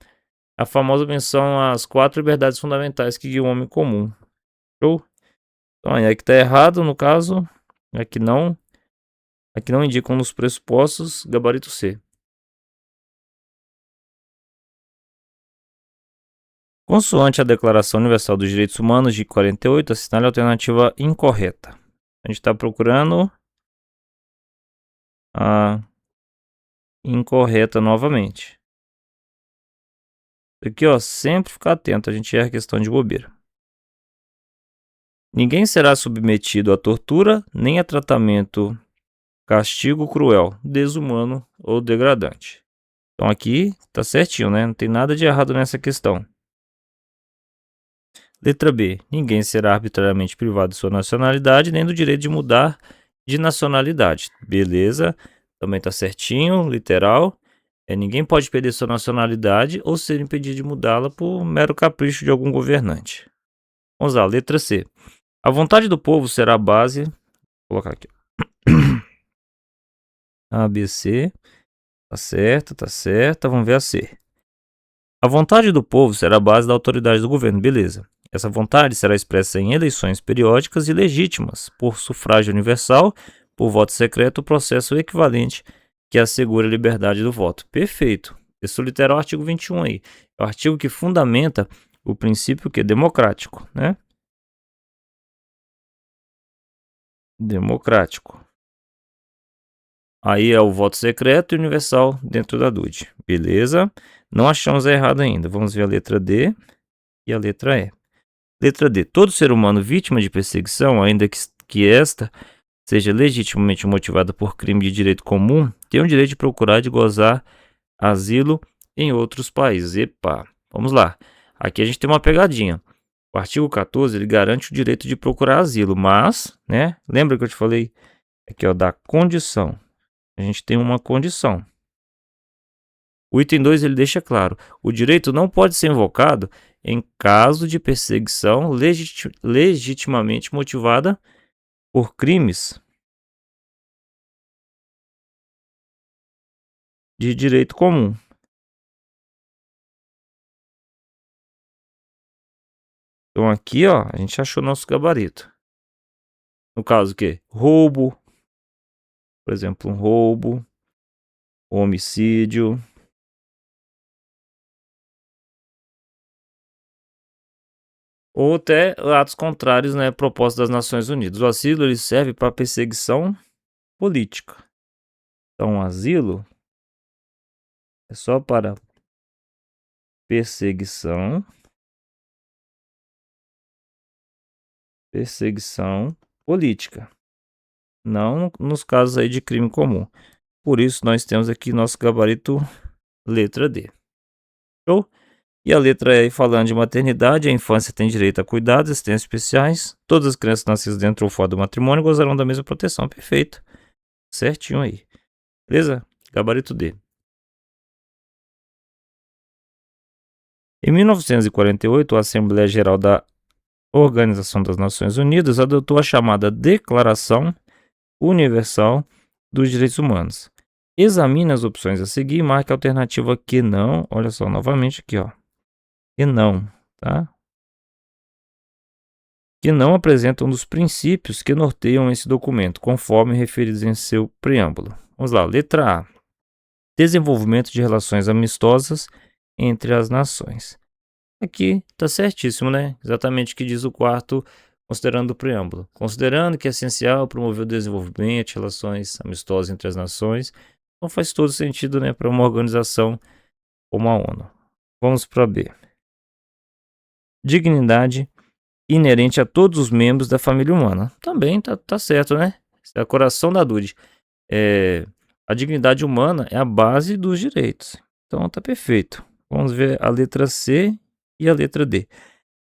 A famosa menção às 4 liberdades fundamentais que guiam o homem comum. Show? Então aí que está errado, no caso, aqui não indicam nos pressupostos, gabarito C. Consoante a Declaração Universal dos Direitos Humanos de 48, assinale a alternativa incorreta. A gente está procurando a incorreta novamente. Aqui, ó, sempre ficar atento, a gente erra a questão de bobeira. Ninguém será submetido à tortura nem a tratamento, castigo cruel, desumano ou degradante. Então aqui tá certinho, né? Não tem nada de errado nessa questão. Letra B. Ninguém será arbitrariamente privado de sua nacionalidade nem do direito de mudar de nacionalidade. Beleza, também tá certinho, literal. Ninguém pode perder sua nacionalidade ou ser impedido de mudá-la por mero capricho de algum governante. Vamos lá, letra C. A vontade do povo será a base. Vou colocar aqui. A, B, C. Tá certo, tá certa. Vamos ver a C. A vontade do povo será a base da autoridade do governo. Beleza. Essa vontade será expressa em eleições periódicas e legítimas, por sufrágio universal, por voto secreto, processo equivalente que assegura a liberdade do voto. Perfeito. Texto literal, artigo 21 aí. É o artigo que fundamenta o princípio que é democrático, né? Democrático. Aí é o voto secreto e universal dentro da DUD. Beleza? Não achamos errado ainda. Vamos ver a letra D e a letra E. Letra D. Todo ser humano vítima de perseguição, ainda que esta seja legitimamente motivada por crime de direito comum, tem o direito de procurar e de gozar asilo em outros países. Epa, vamos lá. Aqui a gente tem uma pegadinha. O artigo 14 ele garante o direito de procurar asilo, mas, né? Lembra que eu te falei aqui, ó, da condição. A gente tem uma condição. O item 2 ele deixa claro: o direito não pode ser invocado em caso de perseguição legitimamente motivada por crimes de direito comum. Então aqui, ó, a gente achou nosso gabarito. No caso, o quê? Roubo, por exemplo, um roubo, homicídio, ou até atos contrários, né, propostos das Nações Unidas. O asilo ele serve para perseguição política. Então, o asilo é só para perseguição, perseguição política, não nos casos aí de crime comum. Por isso, nós temos aqui nosso gabarito letra D. Show? E a letra E, falando de maternidade, a infância tem direito a cuidados, assistências especiais. Todas as crianças nascidas dentro ou fora do matrimônio gozarão da mesma proteção. Perfeito. Certinho aí. Beleza? Gabarito D. Em 1948, a Assembleia Geral da Organização das Nações Unidas adotou a chamada Declaração Universal dos Direitos Humanos. Examine as opções a seguir e marque a alternativa que não. Olha só, novamente aqui, ó. Que não, tá? Que não apresenta um dos princípios que norteiam esse documento, conforme referidos em seu preâmbulo. Vamos lá, letra A. Desenvolvimento de relações amistosas entre as nações. Aqui está certíssimo, né? Exatamente o que diz o quarto, considerando o preâmbulo. Considerando que é essencial promover o desenvolvimento de relações amistosas entre as nações, então faz todo sentido, né, para uma organização como a ONU. Vamos para B. Dignidade inerente a todos os membros da família humana. Também tá certo, né? Esse é o coração da Dude. A dignidade humana é a base dos direitos. Então tá perfeito. Vamos ver a letra C e a letra D.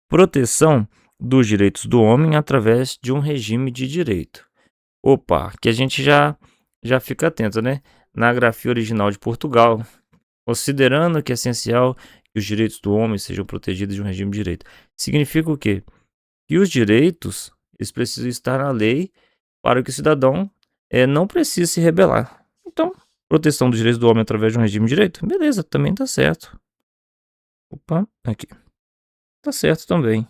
Proteção dos direitos do homem através de um regime de direito. Opa, que a gente já fica atento, né? Na grafia original de Portugal, considerando que é essencial que os direitos do homem sejam protegidos de um regime de direito. Significa o quê? Que os direitos, eles precisam estar na lei para que o cidadão não precise se rebelar. Então, proteção dos direitos do homem através de um regime de direito? Beleza, também tá certo. Opa, aqui. Tá certo também.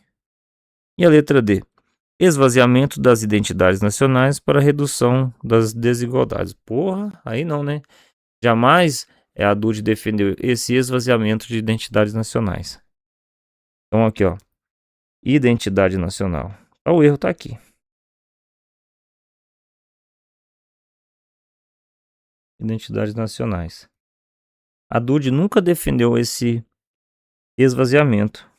E a letra D? Esvaziamento das identidades nacionais para redução das desigualdades. Porra, aí não, né? Jamais a DUD defendeu esse esvaziamento de identidades nacionais. Então aqui, ó. Identidade nacional. O erro tá aqui. Identidades nacionais. A DUD nunca defendeu esse esvaziamento.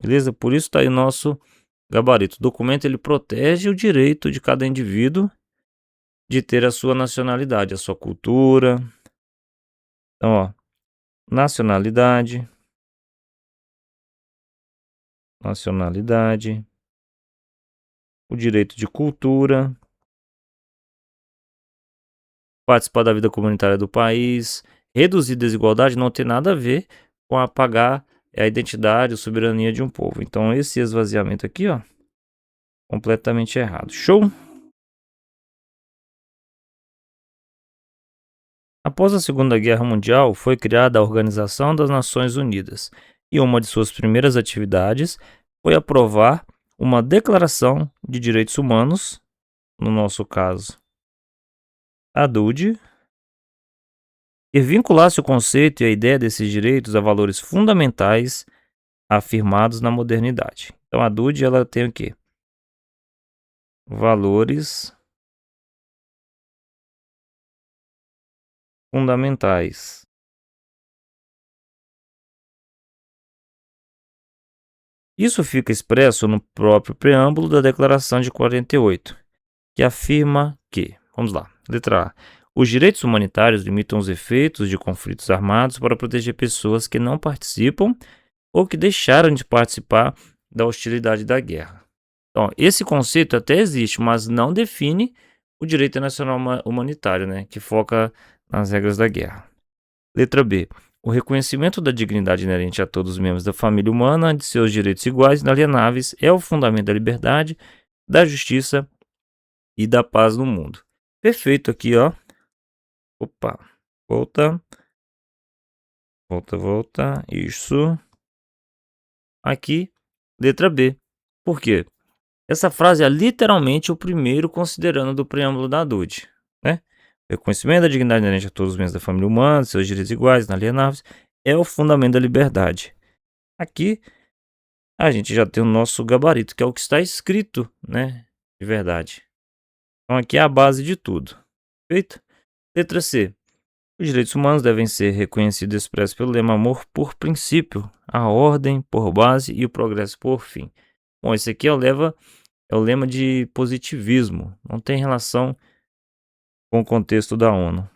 Beleza? Por isso está aí o nosso gabarito. O documento ele protege o direito de cada indivíduo de ter a sua nacionalidade, a sua cultura. Então, ó, nacionalidade, o direito de cultura, participar da vida comunitária do país, reduzir desigualdade não tem nada a ver com apagar a identidade, a soberania de um povo. Então, esse esvaziamento aqui, ó, completamente errado. Show? Após a Segunda Guerra Mundial, foi criada a Organização das Nações Unidas, e uma de suas primeiras atividades foi aprovar uma Declaração de Direitos Humanos, no nosso caso, a DUD, e vinculasse o conceito e a ideia desses direitos a valores fundamentais afirmados na modernidade. Então a DUD ela tem o quê? Valores fundamentais. Isso fica expresso no próprio preâmbulo da Declaração de 48, que afirma que, vamos lá, letra A, os direitos humanitários limitam os efeitos de conflitos armados para proteger pessoas que não participam ou que deixaram de participar da hostilidade da guerra. Então, esse conceito até existe, mas não define o direito internacional humanitário, né, que foca nas regras da guerra. Letra B. O reconhecimento da dignidade inerente a todos os membros da família humana, de seus direitos iguais e inalienáveis, é o fundamento da liberdade, da justiça e da paz no mundo. Perfeito aqui, ó. Opa, volta. Volta. Isso. Aqui, letra B. Por quê? Essa frase é literalmente o primeiro considerando do preâmbulo da DUD, né? Reconhecimento da dignidade inerente a todos os membros da família humana, seus direitos iguais, inalienáveis, é o fundamento da liberdade. Aqui, a gente já tem o nosso gabarito, que é o que está escrito, né? De verdade. Então, aqui é a base de tudo. Feito? Letra C. Os direitos humanos devem ser reconhecidos e expressos pelo lema amor por princípio, a ordem por base e o progresso por fim. Bom, esse aqui é o lema de positivismo, não tem relação com o contexto da ONU.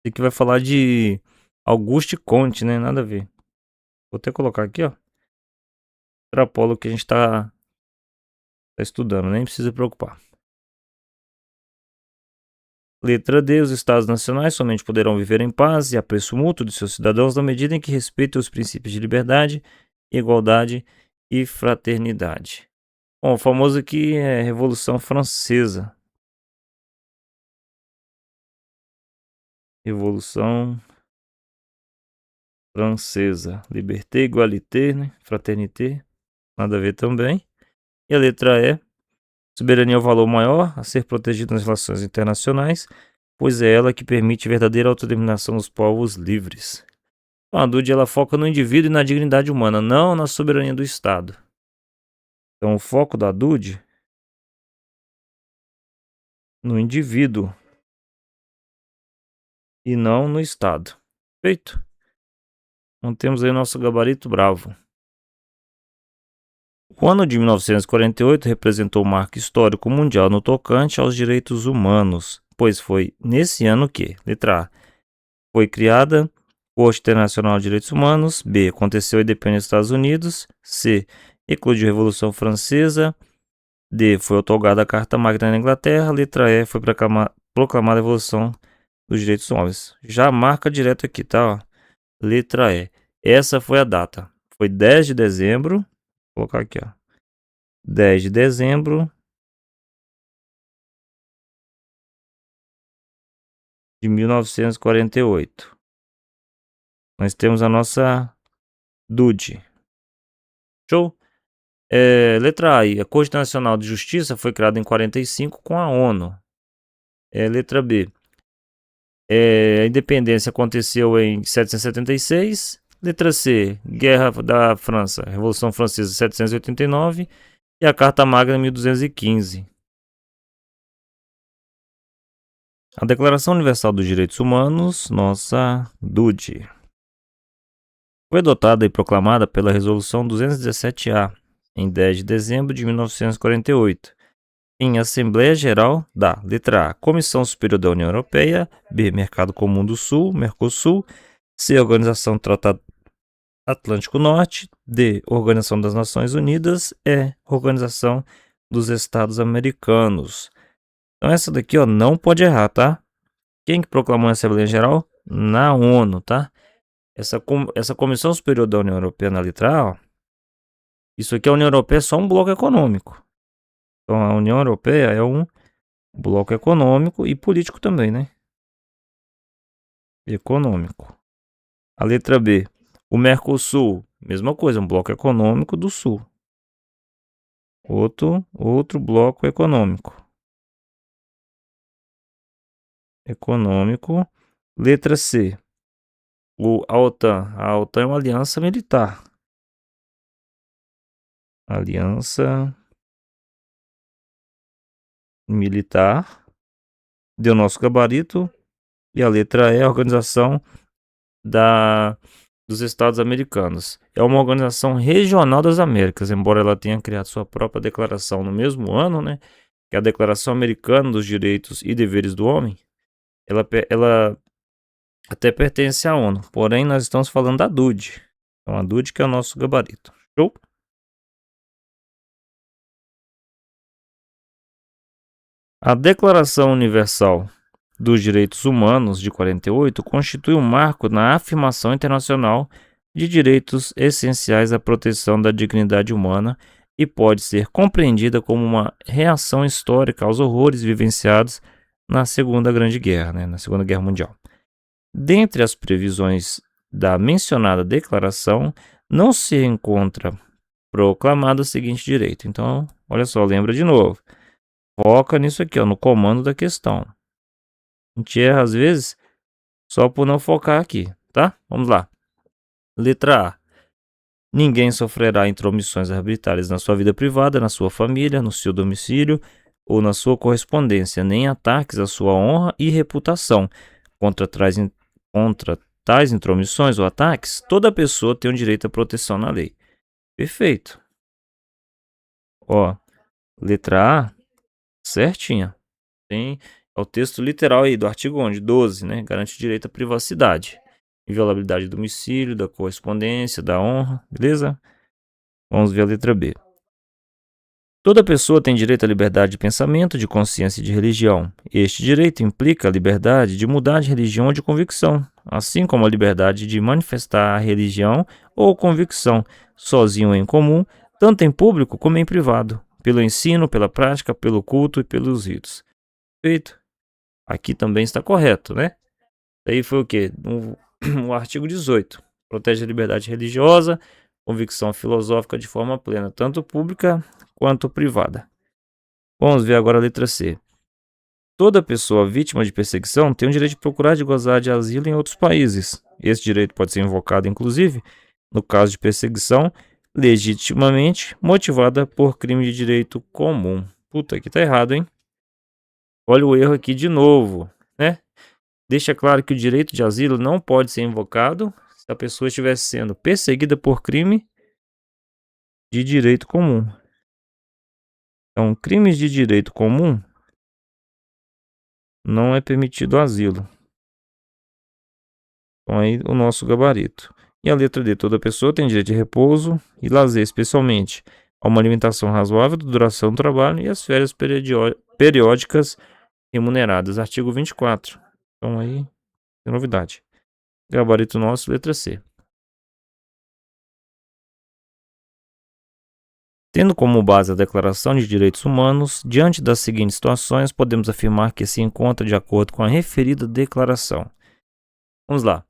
Esse aqui vai falar de Auguste Comte, né? Nada a ver. Vou até colocar aqui, ó. Extrapola o que a gente tá estudando, nem precisa preocupar. Letra D. Os Estados nacionais somente poderão viver em paz e apreço mútuo de seus cidadãos na medida em que respeitem os princípios de liberdade, igualdade e fraternidade. Bom, o famoso aqui é Revolução Francesa. Revolução Francesa. Liberté, égalité, né? Fraternité. Nada a ver também. E a letra E. Soberania é o valor maior a ser protegido nas relações internacionais, pois é ela que permite verdadeira autodeterminação dos povos livres. Então, a DUD ela foca no indivíduo e na dignidade humana, não na soberania do Estado. Então, o foco da DUD no indivíduo e não no Estado. Feito? Então, temos aí nosso gabarito bravo. O ano de 1948 representou um marco histórico mundial no tocante aos direitos humanos, pois foi nesse ano que, letra A, foi criada a Corte Internacional de Direitos Humanos, B, aconteceu a independência dos Estados Unidos, C, eclodiu a Revolução Francesa, D, foi otorgada a Carta Magna na Inglaterra, letra E, foi proclamada a Revolução dos Direitos Humanos. Já marca direto aqui, tá? Ó. Letra E. Essa foi a data. Foi 10 de dezembro. Vou colocar aqui, ó. 10 de dezembro de 1948. Nós temos a nossa DUD. Show? Letra A. A Corte Nacional de Justiça foi criada em 45 com a ONU. Letra B. A independência aconteceu em 1776. Letra C. Guerra da França, Revolução Francesa, 1789. E a Carta Magna, 1215. A Declaração Universal dos Direitos Humanos, nossa DUD, foi adotada e proclamada pela Resolução 217-A, em 10 de dezembro de 1948, em Assembleia Geral da letra A, Comissão Superior da União Europeia, B, Mercado Comum do Sul, Mercosul, C, Organização do Tratado Atlântico Norte, D, Organização das Nações Unidas, E, Organização dos Estados Americanos. Então essa daqui, ó, não pode errar, tá? Quem que proclamou a Assembleia Geral? Na ONU, tá? Essa Comissão Superior da União Europeia na letra A, ó, isso aqui a União Europeia é só um bloco econômico. Então a União Europeia é um bloco econômico e político também, né? Econômico. A letra B, o Mercosul, mesma coisa, um bloco econômico do Sul. Outro bloco econômico. Letra C, a OTAN. A OTAN é uma aliança militar. Aliança militar. Deu nosso gabarito. E a letra E, a Organização dos Estados Americanos. É uma organização regional das Américas, embora ela tenha criado sua própria declaração no mesmo ano, né? Que é a Declaração Americana dos Direitos e Deveres do Homem. Ela até pertence à ONU, porém nós estamos falando da DUD. Então a DUD que é o nosso gabarito. Show? A Declaração Universal dos Direitos Humanos de 48 constitui um marco na afirmação internacional de direitos essenciais à proteção da dignidade humana e pode ser compreendida como uma reação histórica aos horrores vivenciados na Segunda Grande Guerra, né, na Segunda Guerra Mundial. Dentre as previsões da mencionada declaração, não se encontra proclamado o seguinte direito. Então, olha só, lembra de novo. Foca nisso aqui, ó, no comando da questão. A gente erra às vezes só por não focar aqui, tá? Vamos lá. Letra A. Ninguém sofrerá intromissões arbitrárias na sua vida privada, na sua família, no seu domicílio ou na sua correspondência, nem ataques à sua honra e reputação. Contra tais intromissões ou ataques, toda pessoa tem o direito à proteção na lei. Perfeito. Ó, letra A, certinha. Tem é o texto literal aí do artigo onde 12, né? Garante o direito à privacidade, inviolabilidade do domicílio, da correspondência, da honra, beleza? Vamos ver a letra B. Toda pessoa tem direito à liberdade de pensamento, de consciência e de religião. Este direito implica a liberdade de mudar de religião ou de convicção, assim como a liberdade de manifestar a religião ou convicção, sozinho ou em comum, tanto em público como em privado, pelo ensino, pela prática, pelo culto e pelos ritos. Feito. Aqui também está correto, né? Daí foi o quê? O artigo 18. Protege a liberdade religiosa, convicção filosófica de forma plena, tanto pública quanto privada. Vamos ver agora a letra C. Toda pessoa vítima de perseguição tem o direito de procurar de gozar de asilo em outros países. Esse direito pode ser invocado, inclusive, no caso de perseguição legitimamente motivada por crime de direito comum. Puta, aqui tá errado, hein? Olha o erro aqui de novo, né? Deixa claro que o direito de asilo não pode ser invocado se a pessoa estivesse sendo perseguida por crime de direito comum. Então, crimes de direito comum não é permitido asilo. Então, aí o nosso gabarito. E a letra D, toda pessoa tem direito de repouso e lazer, especialmente a uma alimentação razoável, duração do trabalho e as férias periódicas remuneradas. Artigo 24. Então, aí, tem novidade. Gabarito nosso, letra C. Tendo como base a Declaração de Direitos Humanos, diante das seguintes situações, podemos afirmar que se encontra de acordo com a referida declaração. Vamos lá.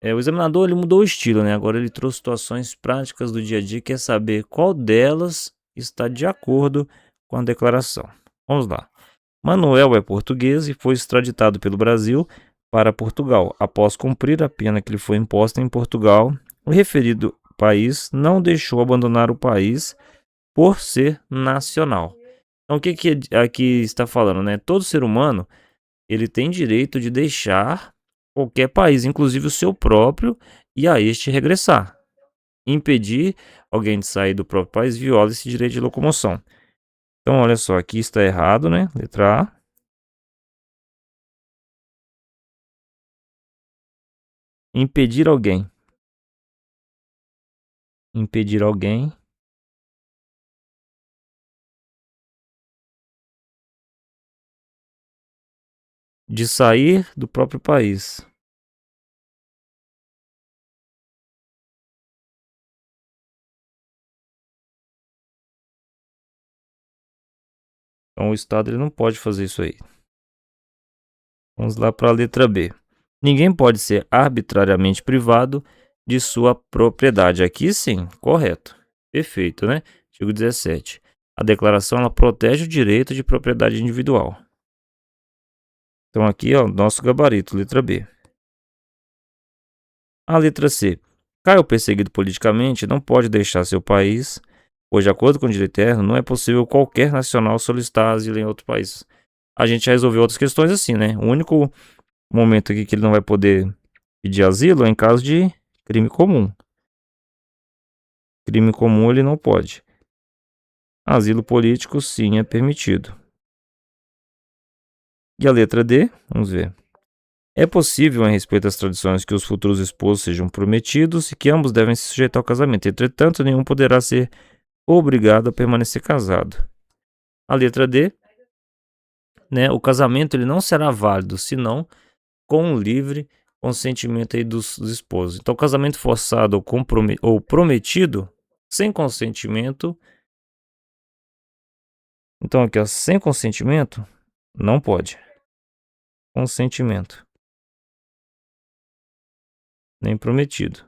O examinador ele mudou o estilo, né? Agora ele trouxe situações práticas do dia a dia, quer saber qual delas está de acordo com a declaração. Vamos lá. Manuel é português e foi extraditado pelo Brasil para Portugal. Após cumprir a pena que lhe foi imposta em Portugal, o referido país não deixou abandonar o país por ser nacional. Então, o que aqui está falando, né? Todo ser humano, ele tem direito de deixar qualquer país, inclusive o seu próprio, e a este regressar. Impedir alguém de sair do próprio país viola esse direito de locomoção. Então, olha só, aqui está errado, né? Letra A. Impedir alguém. Impedir alguém de sair do próprio país. Então, o Estado ele não pode fazer isso aí. Vamos lá para a letra B. Ninguém pode ser arbitrariamente privado de sua propriedade. Aqui sim, correto. Perfeito, né? Artigo 17. A declaração ela protege o direito de propriedade individual. Então aqui, ó, nosso gabarito, letra B. A letra C. Caio perseguido politicamente não pode deixar seu país, pois de acordo com o direito interno, não é possível qualquer nacional solicitar asilo em outro país. A gente já resolveu outras questões assim, né? O único momento aqui que ele não vai poder pedir asilo é em caso de crime comum. Crime comum ele não pode. Asilo político sim é permitido. E a letra D, vamos ver. É possível, em respeito às tradições, que os futuros esposos sejam prometidos e que ambos devem se sujeitar ao casamento. Entretanto, nenhum poderá ser obrigado a permanecer casado. A letra D, né? O casamento ele não será válido senão com o livre consentimento aí dos esposos. Então, casamento forçado ou prometido sem consentimento. Então, aqui, ó, sem consentimento, não pode. Consentimento. nem prometido.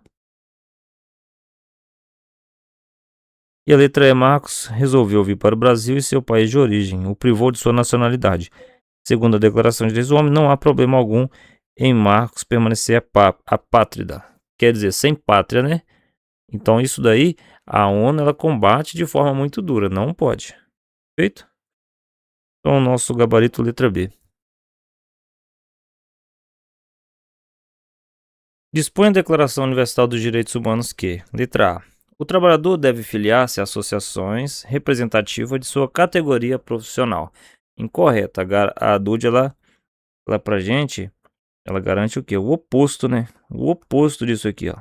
E a letra E, Marcos resolveu vir para o Brasil e seu país de origem o privou de sua nacionalidade. Segundo a Declaração de Direitos do Homem, não há problema algum em Marcos permanecer apátrida. Quer dizer, sem pátria, né? Então isso daí, a ONU ela combate de forma muito dura, não pode. Feito? Então o nosso gabarito letra B. Dispõe a Declaração Universal dos Direitos Humanos que, letra A, o trabalhador deve filiar-se a associações representativas de sua categoria profissional. Incorreta. A DUD, ela pra gente, ela garante o quê? O oposto, né? O oposto disso aqui, ó.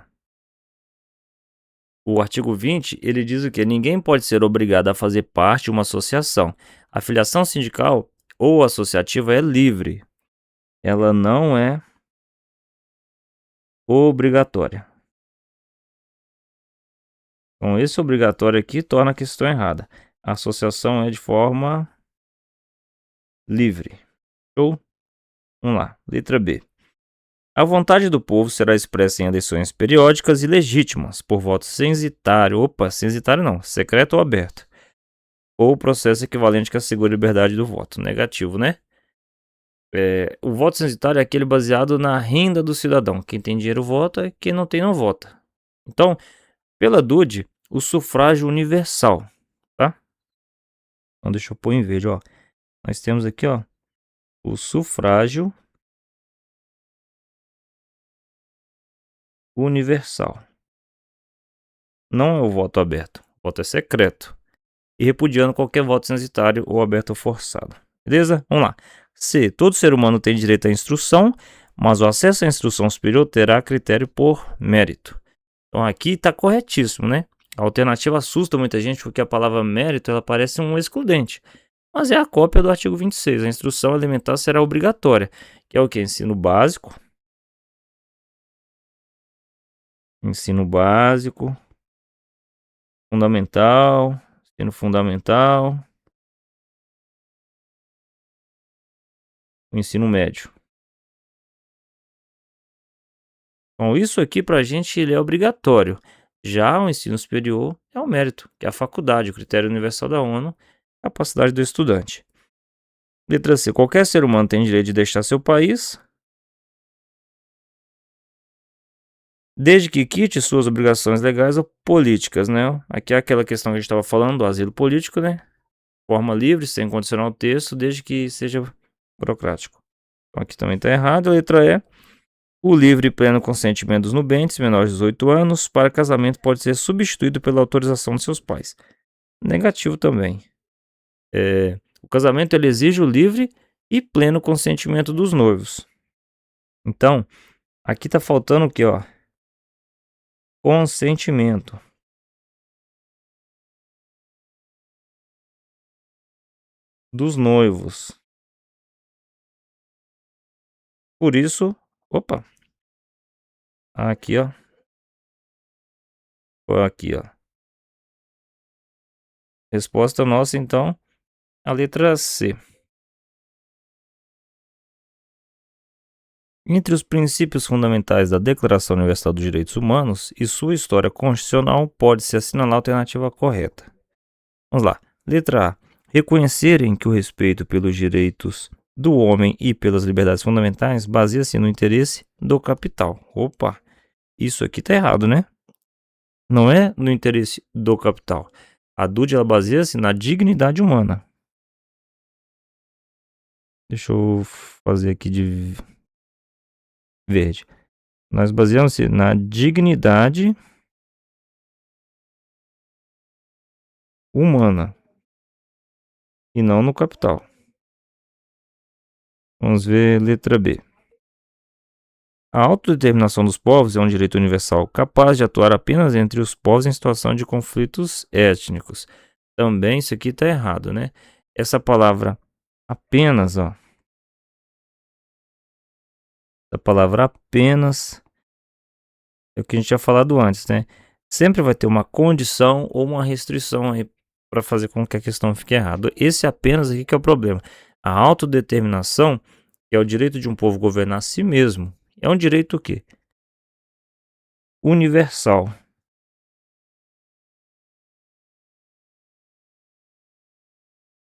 O artigo 20, ele diz o quê? Ninguém pode ser obrigado a fazer parte de uma associação. A filiação sindical ou associativa é livre. Ela não é obrigatória. Então, esse obrigatório aqui torna a questão errada. A associação é de forma livre. Show? Vamos lá. Letra B. A vontade do povo será expressa em eleições periódicas e legítimas, por voto censitário. Opa, censitário não, secreto ou aberto. Ou processo equivalente que assegure a liberdade do voto. Negativo, né? O voto censitário é aquele baseado na renda do cidadão. Quem tem dinheiro vota, quem não tem não vota. Então, pela DUD, o sufrágio universal, tá? Então deixa eu pôr em verde, ó. Nós temos aqui, ó, o sufrágio universal. Não é o voto aberto, o voto é secreto. E repudiando qualquer voto censitário ou aberto ou forçado. Beleza? Vamos lá. C. Todo ser humano tem direito à instrução, mas o acesso à instrução superior terá critério por mérito. Então aqui está corretíssimo, né? A alternativa assusta muita gente porque a palavra mérito ela parece um excludente. Mas é a cópia do artigo 26. A instrução elementar será obrigatória, que é o que? Ensino básico, fundamental, ensino fundamental, o ensino médio. Então, isso aqui para a gente ele é obrigatório. Já o ensino superior é o mérito, que é a faculdade, o critério universal da ONU, capacidade do estudante. Letra C. Qualquer ser humano tem direito de deixar seu país, desde que quite suas obrigações legais ou políticas, né? Aqui é aquela questão que a gente estava falando do asilo político, né? Forma livre, sem condicionar o texto, desde que seja burocrático. Então, aqui também está errado. A letra E. O livre e pleno consentimento dos nubentes menores de 18 anos para casamento pode ser substituído pela autorização de seus pais. Negativo também. O casamento ele exige o livre e pleno consentimento dos noivos. Então, aqui está faltando o que, ó? Consentimento dos noivos. Por isso, opa, aqui, ó. Aqui, ó. Resposta nossa, então, a letra C. Entre os princípios fundamentais da Declaração Universal dos Direitos Humanos e sua história constitucional, pode-se assinalar a alternativa correta. Vamos lá. Letra A. Reconhecerem que o respeito pelos direitos do homem e pelas liberdades fundamentais baseia-se no interesse do capital. Opa, isso aqui tá errado, né? Não é no interesse do capital. A DUD ela baseia-se na dignidade humana. Deixa eu fazer aqui de verde. Nós baseamos-se na dignidade humana e não no capital. Vamos ver letra B. A autodeterminação dos povos é um direito universal capaz de atuar apenas entre os povos em situação de conflitos étnicos. Também isso aqui está errado, né? Essa palavra apenas, ó. Essa palavra apenas é o que a gente tinha falado antes, né? Sempre vai ter uma condição ou uma restrição aí para fazer com que a questão fique errada. Esse apenas aqui que é o problema. A autodeterminação, que é o direito de um povo governar a si mesmo, é um direito o quê? universal.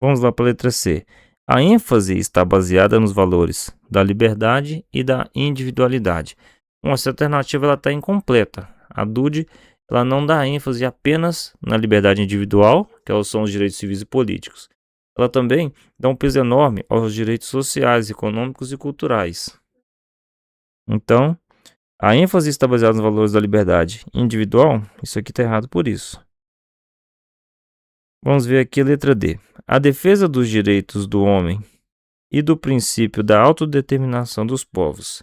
Vamos lá para a letra C. A ênfase está baseada nos valores da liberdade e da individualidade. Bom, essa alternativa ela está incompleta. A DUD ela não dá ênfase apenas na liberdade individual, que são os direitos civis e políticos. Ela também dá um peso enorme aos direitos sociais, econômicos e culturais. Então, a ênfase está baseada nos valores da liberdade individual. Isso aqui está errado por isso. Vamos ver aqui a letra D. A defesa dos direitos do homem e do princípio da autodeterminação dos povos.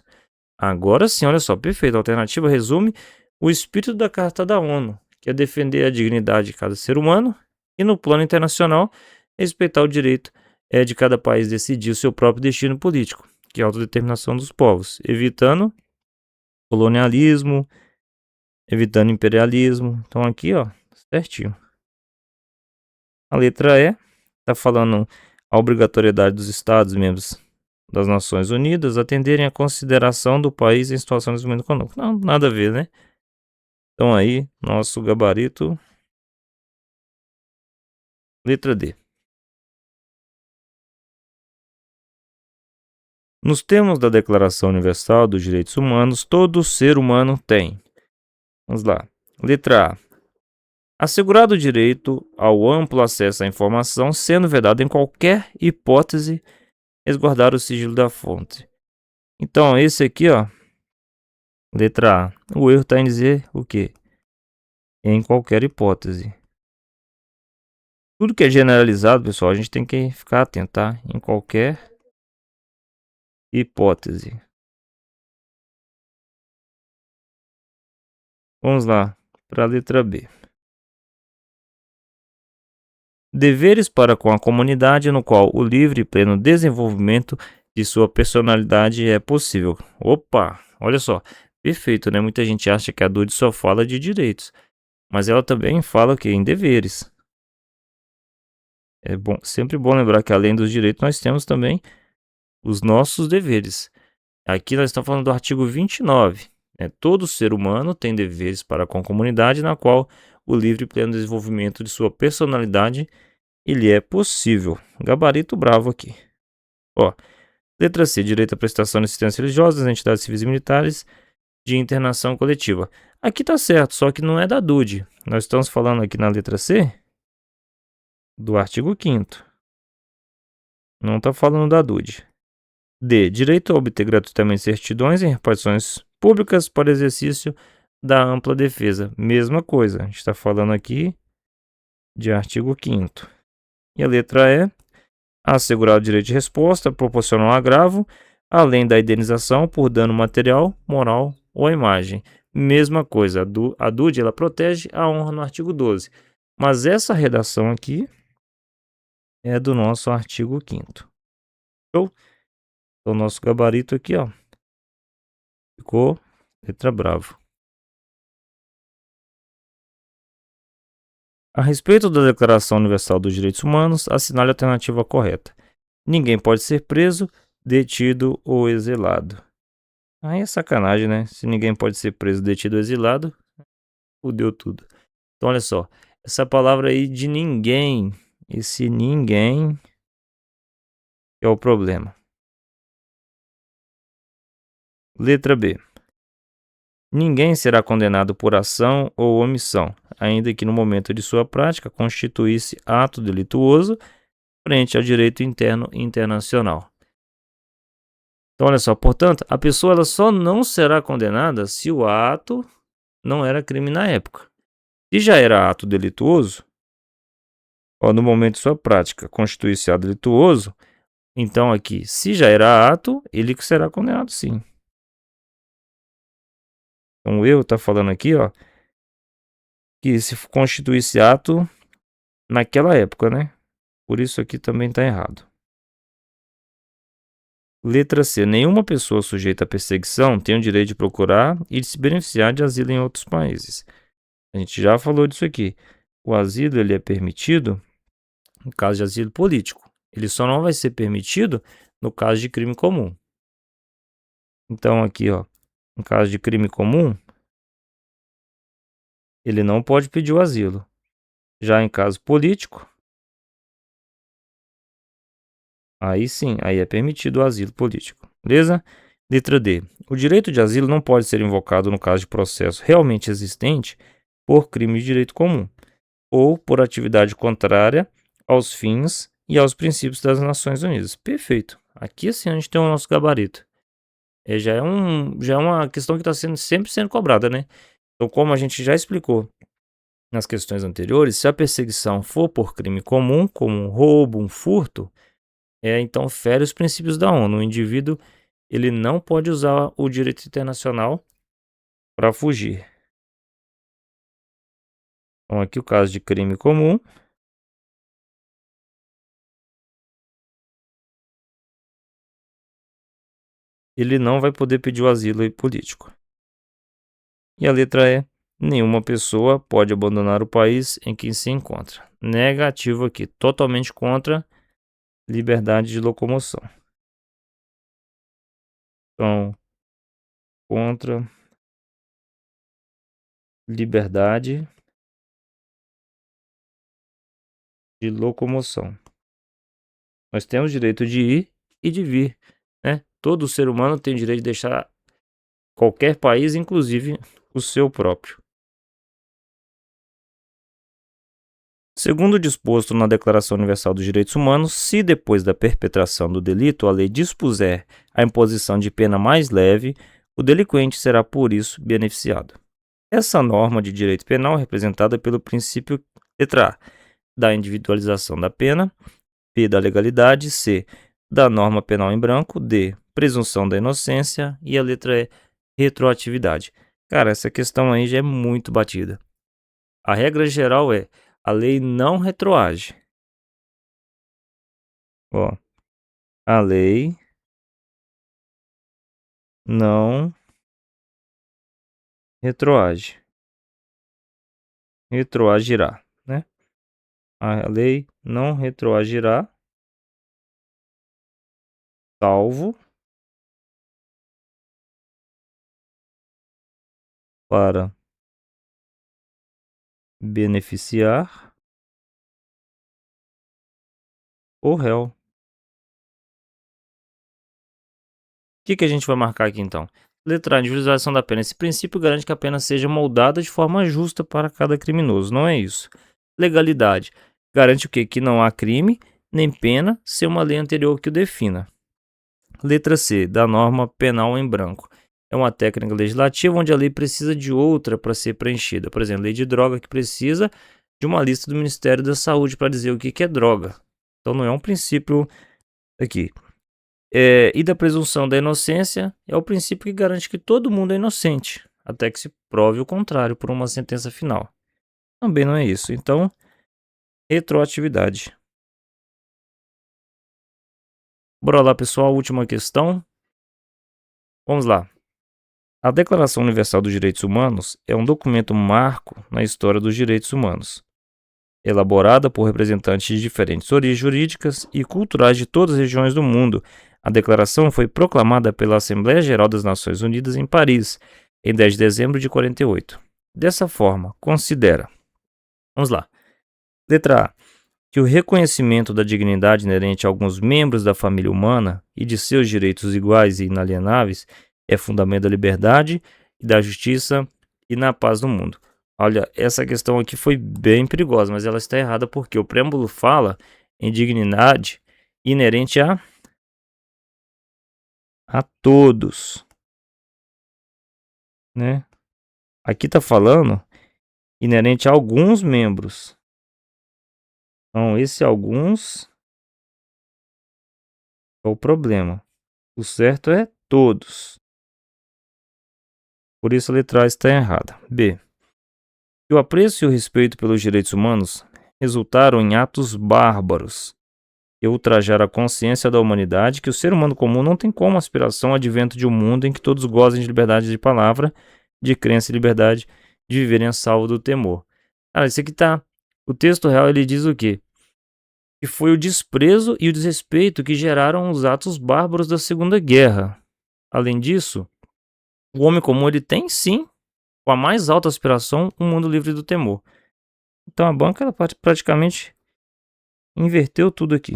Agora sim, olha só, perfeito. A alternativa resume o espírito da Carta da ONU, que é defender a dignidade de cada ser humano e, no plano internacional, respeitar o direito de cada país decidir o seu próprio destino político, que é a autodeterminação dos povos, evitando colonialismo, evitando imperialismo. Então aqui, ó, certinho. A letra E está falando a obrigatoriedade dos Estados membros das Nações Unidas atenderem à consideração do país em situação de desenvolvimento econômico. Não, nada a ver, né? Então aí, nosso gabarito, letra D. Nos termos da Declaração Universal dos Direitos Humanos, todo ser humano tem. Vamos lá. Letra A. Assegurado o direito ao amplo acesso à informação, sendo vedado em qualquer hipótese resguardar o sigilo da fonte. Então, esse aqui, ó, letra A. O erro está em dizer o quê? Em qualquer hipótese. Tudo que é generalizado, pessoal, a gente tem que ficar atento, tá? Em qualquer hipótese. Vamos lá para a letra B. Deveres para com a comunidade no qual o livre e pleno desenvolvimento de sua personalidade é possível. Opa, olha só, perfeito, né? Muita gente acha que a DUD só fala de direitos, mas ela também fala que em deveres. É bom, sempre bom lembrar que além dos direitos nós temos também os nossos deveres. Aqui nós estamos falando do artigo 29. Todo ser humano tem deveres para com a comunidade na qual o livre e pleno desenvolvimento de sua personalidade ele é possível. Gabarito bravo aqui. Ó, letra C, direito à prestação de assistência religiosa das entidades civis e militares de internação coletiva. Aqui tá certo, só que não é da DUD. Nós estamos falando aqui na letra C do artigo 5º. Não está falando da DUD. D. Direito a obter gratuitamente certidões em repartições públicas para exercício da ampla defesa. Mesma coisa, a gente está falando aqui de artigo 5º. E a letra E. Assegurar o direito de resposta, proporcionar um agravo, além da indenização por dano material, moral ou à imagem. Mesma coisa, a DUD ela protege a honra no artigo 12. Mas essa redação aqui é do nosso artigo 5º. Show? Então, o nosso gabarito aqui, ó, ficou letra bravo. A respeito da Declaração Universal dos Direitos Humanos, assinale a alternativa correta. Ninguém pode ser preso, detido ou exilado. Aí é sacanagem, né? Se ninguém pode ser preso, detido ou exilado, fudeu tudo. Então, olha só. Essa palavra aí de ninguém, esse ninguém é o problema. Letra B. Ninguém será condenado por ação ou omissão, ainda que no momento de sua prática constituísse ato delituoso frente ao direito interno e internacional. Então, olha só, portanto, a pessoa ela só não será condenada se o ato não era crime na época. Se já era ato delituoso, ou no momento de sua prática constituísse ato delituoso, então aqui, se já era ato, ele será condenado sim. Então, o erro está falando aqui, ó, que se constituísse ato naquela época, né? Por isso aqui também está errado. Letra C. Nenhuma pessoa sujeita à perseguição tem o direito de procurar e de se beneficiar de asilo em outros países. A gente já falou disso aqui. O asilo ele é permitido no caso de asilo político. Ele só não vai ser permitido no caso de crime comum. Então aqui, ó, no caso de crime comum, ele não pode pedir o asilo. Já em caso político, aí sim, aí é permitido o asilo político, beleza? Letra D. O direito de asilo não pode ser invocado no caso de processo realmente existente por crime de direito comum ou por atividade contrária aos fins e aos princípios das Nações Unidas. Perfeito. Aqui assim a gente tem o nosso gabarito. Já é uma questão que está sendo sempre sendo cobrada, né? Então, como a gente já explicou nas questões anteriores, se a perseguição for por crime comum, como um roubo, um furto, então fere os princípios da ONU. O indivíduo ele não pode usar o direito internacional para fugir. Então, aqui o caso de crime comum, ele não vai poder pedir o asilo político. E a letra E, nenhuma pessoa pode abandonar o país em que se encontra. Negativo aqui, totalmente contra liberdade de locomoção. Então, contra liberdade de locomoção. Nós temos direito de ir e de vir, né? Todo ser humano tem o direito de deixar qualquer país, inclusive o seu próprio. Segundo o disposto na Declaração Universal dos Direitos Humanos, se depois da perpetração do delito a lei dispuser a imposição de pena mais leve, o delinquente será por isso beneficiado. Essa norma de direito penal é representada pelo princípio letra A, da individualização da pena, B, da legalidade, C, da norma penal em branco, D, presunção da inocência e a letra E, retroatividade. Cara, essa questão aí já é muito batida. A regra geral é: a lei não retroage. Ó, a lei não retroage. Retroagirá, né? A lei não retroagirá, salvo para beneficiar o réu. O que a gente vai marcar aqui então? Letra A, individualização da pena. Esse princípio garante que a pena seja moldada de forma justa para cada criminoso, não é isso? Legalidade. Garante o quê? Que não há crime, nem pena, sem uma lei anterior que o defina. Letra C, da norma penal em branco. É uma técnica legislativa onde a lei precisa de outra para ser preenchida. Por exemplo, lei de droga que precisa de uma lista do Ministério da Saúde para dizer o que é droga. Então não é um princípio aqui. E da presunção da inocência é o princípio que garante que todo mundo é inocente, até que se prove o contrário por uma sentença final. Também não é isso. Então, retroatividade. Bora lá, pessoal, última questão. Vamos lá. A Declaração Universal dos Direitos Humanos é um documento marco na história dos direitos humanos, elaborada por representantes de diferentes origens jurídicas e culturais de todas as regiões do mundo. A declaração foi proclamada pela Assembleia Geral das Nações Unidas em Paris, em 10 de dezembro de 48. Dessa forma, considera, vamos lá, letra A, que o reconhecimento da dignidade inerente a alguns membros da família humana e de seus direitos iguais e inalienáveis é fundamento da liberdade e da justiça e na paz do mundo. Olha, essa questão aqui foi bem perigosa, mas ela está errada porque o preâmbulo fala em dignidade inerente a todos, né? Aqui está falando inerente a alguns membros. Então, esse alguns é o problema. O certo é todos. Por isso a letra A está errada. B. Que o apreço e o respeito pelos direitos humanos resultaram em atos bárbaros e ultrajar a consciência da humanidade, que o ser humano comum não tem como aspiração ao advento de um mundo em que todos gozem de liberdade de palavra, de crença e liberdade de viverem a salvo do temor. Cara, isso aqui tá... O texto real ele diz o quê? Que foi o desprezo e o desrespeito que geraram os atos bárbaros da Segunda Guerra. Além disso, o homem comum ele tem sim com a mais alta aspiração, um mundo livre do temor. Então a banca ela praticamente inverteu tudo aqui.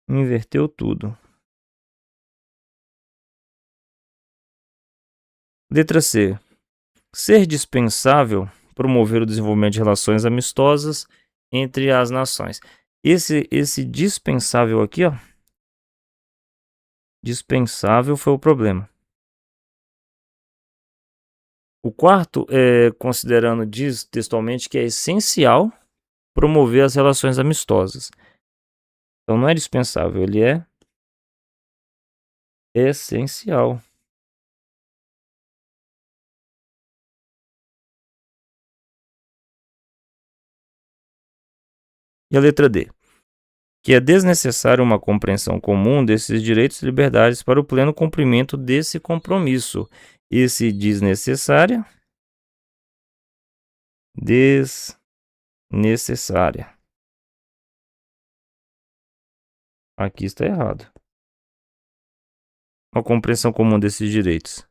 Inverteu tudo. Letra C. Ser dispensável promover o desenvolvimento de relações amistosas entre as nações. Esse dispensável aqui, ó. Dispensável foi o problema. O quarto é considerando, diz textualmente que é essencial promover as relações amistosas. Então não é dispensável, ele é essencial. E a letra D, que é desnecessária uma compreensão comum desses direitos e liberdades para o pleno cumprimento desse compromisso. Esse desnecessária, desnecessária. Aqui está errado. Uma compreensão comum desses direitos.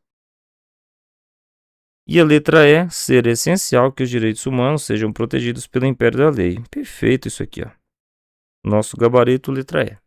E a letra E, ser essencial que os direitos humanos sejam protegidos pelo império da lei. Perfeito isso aqui, ó. Nosso gabarito, letra E.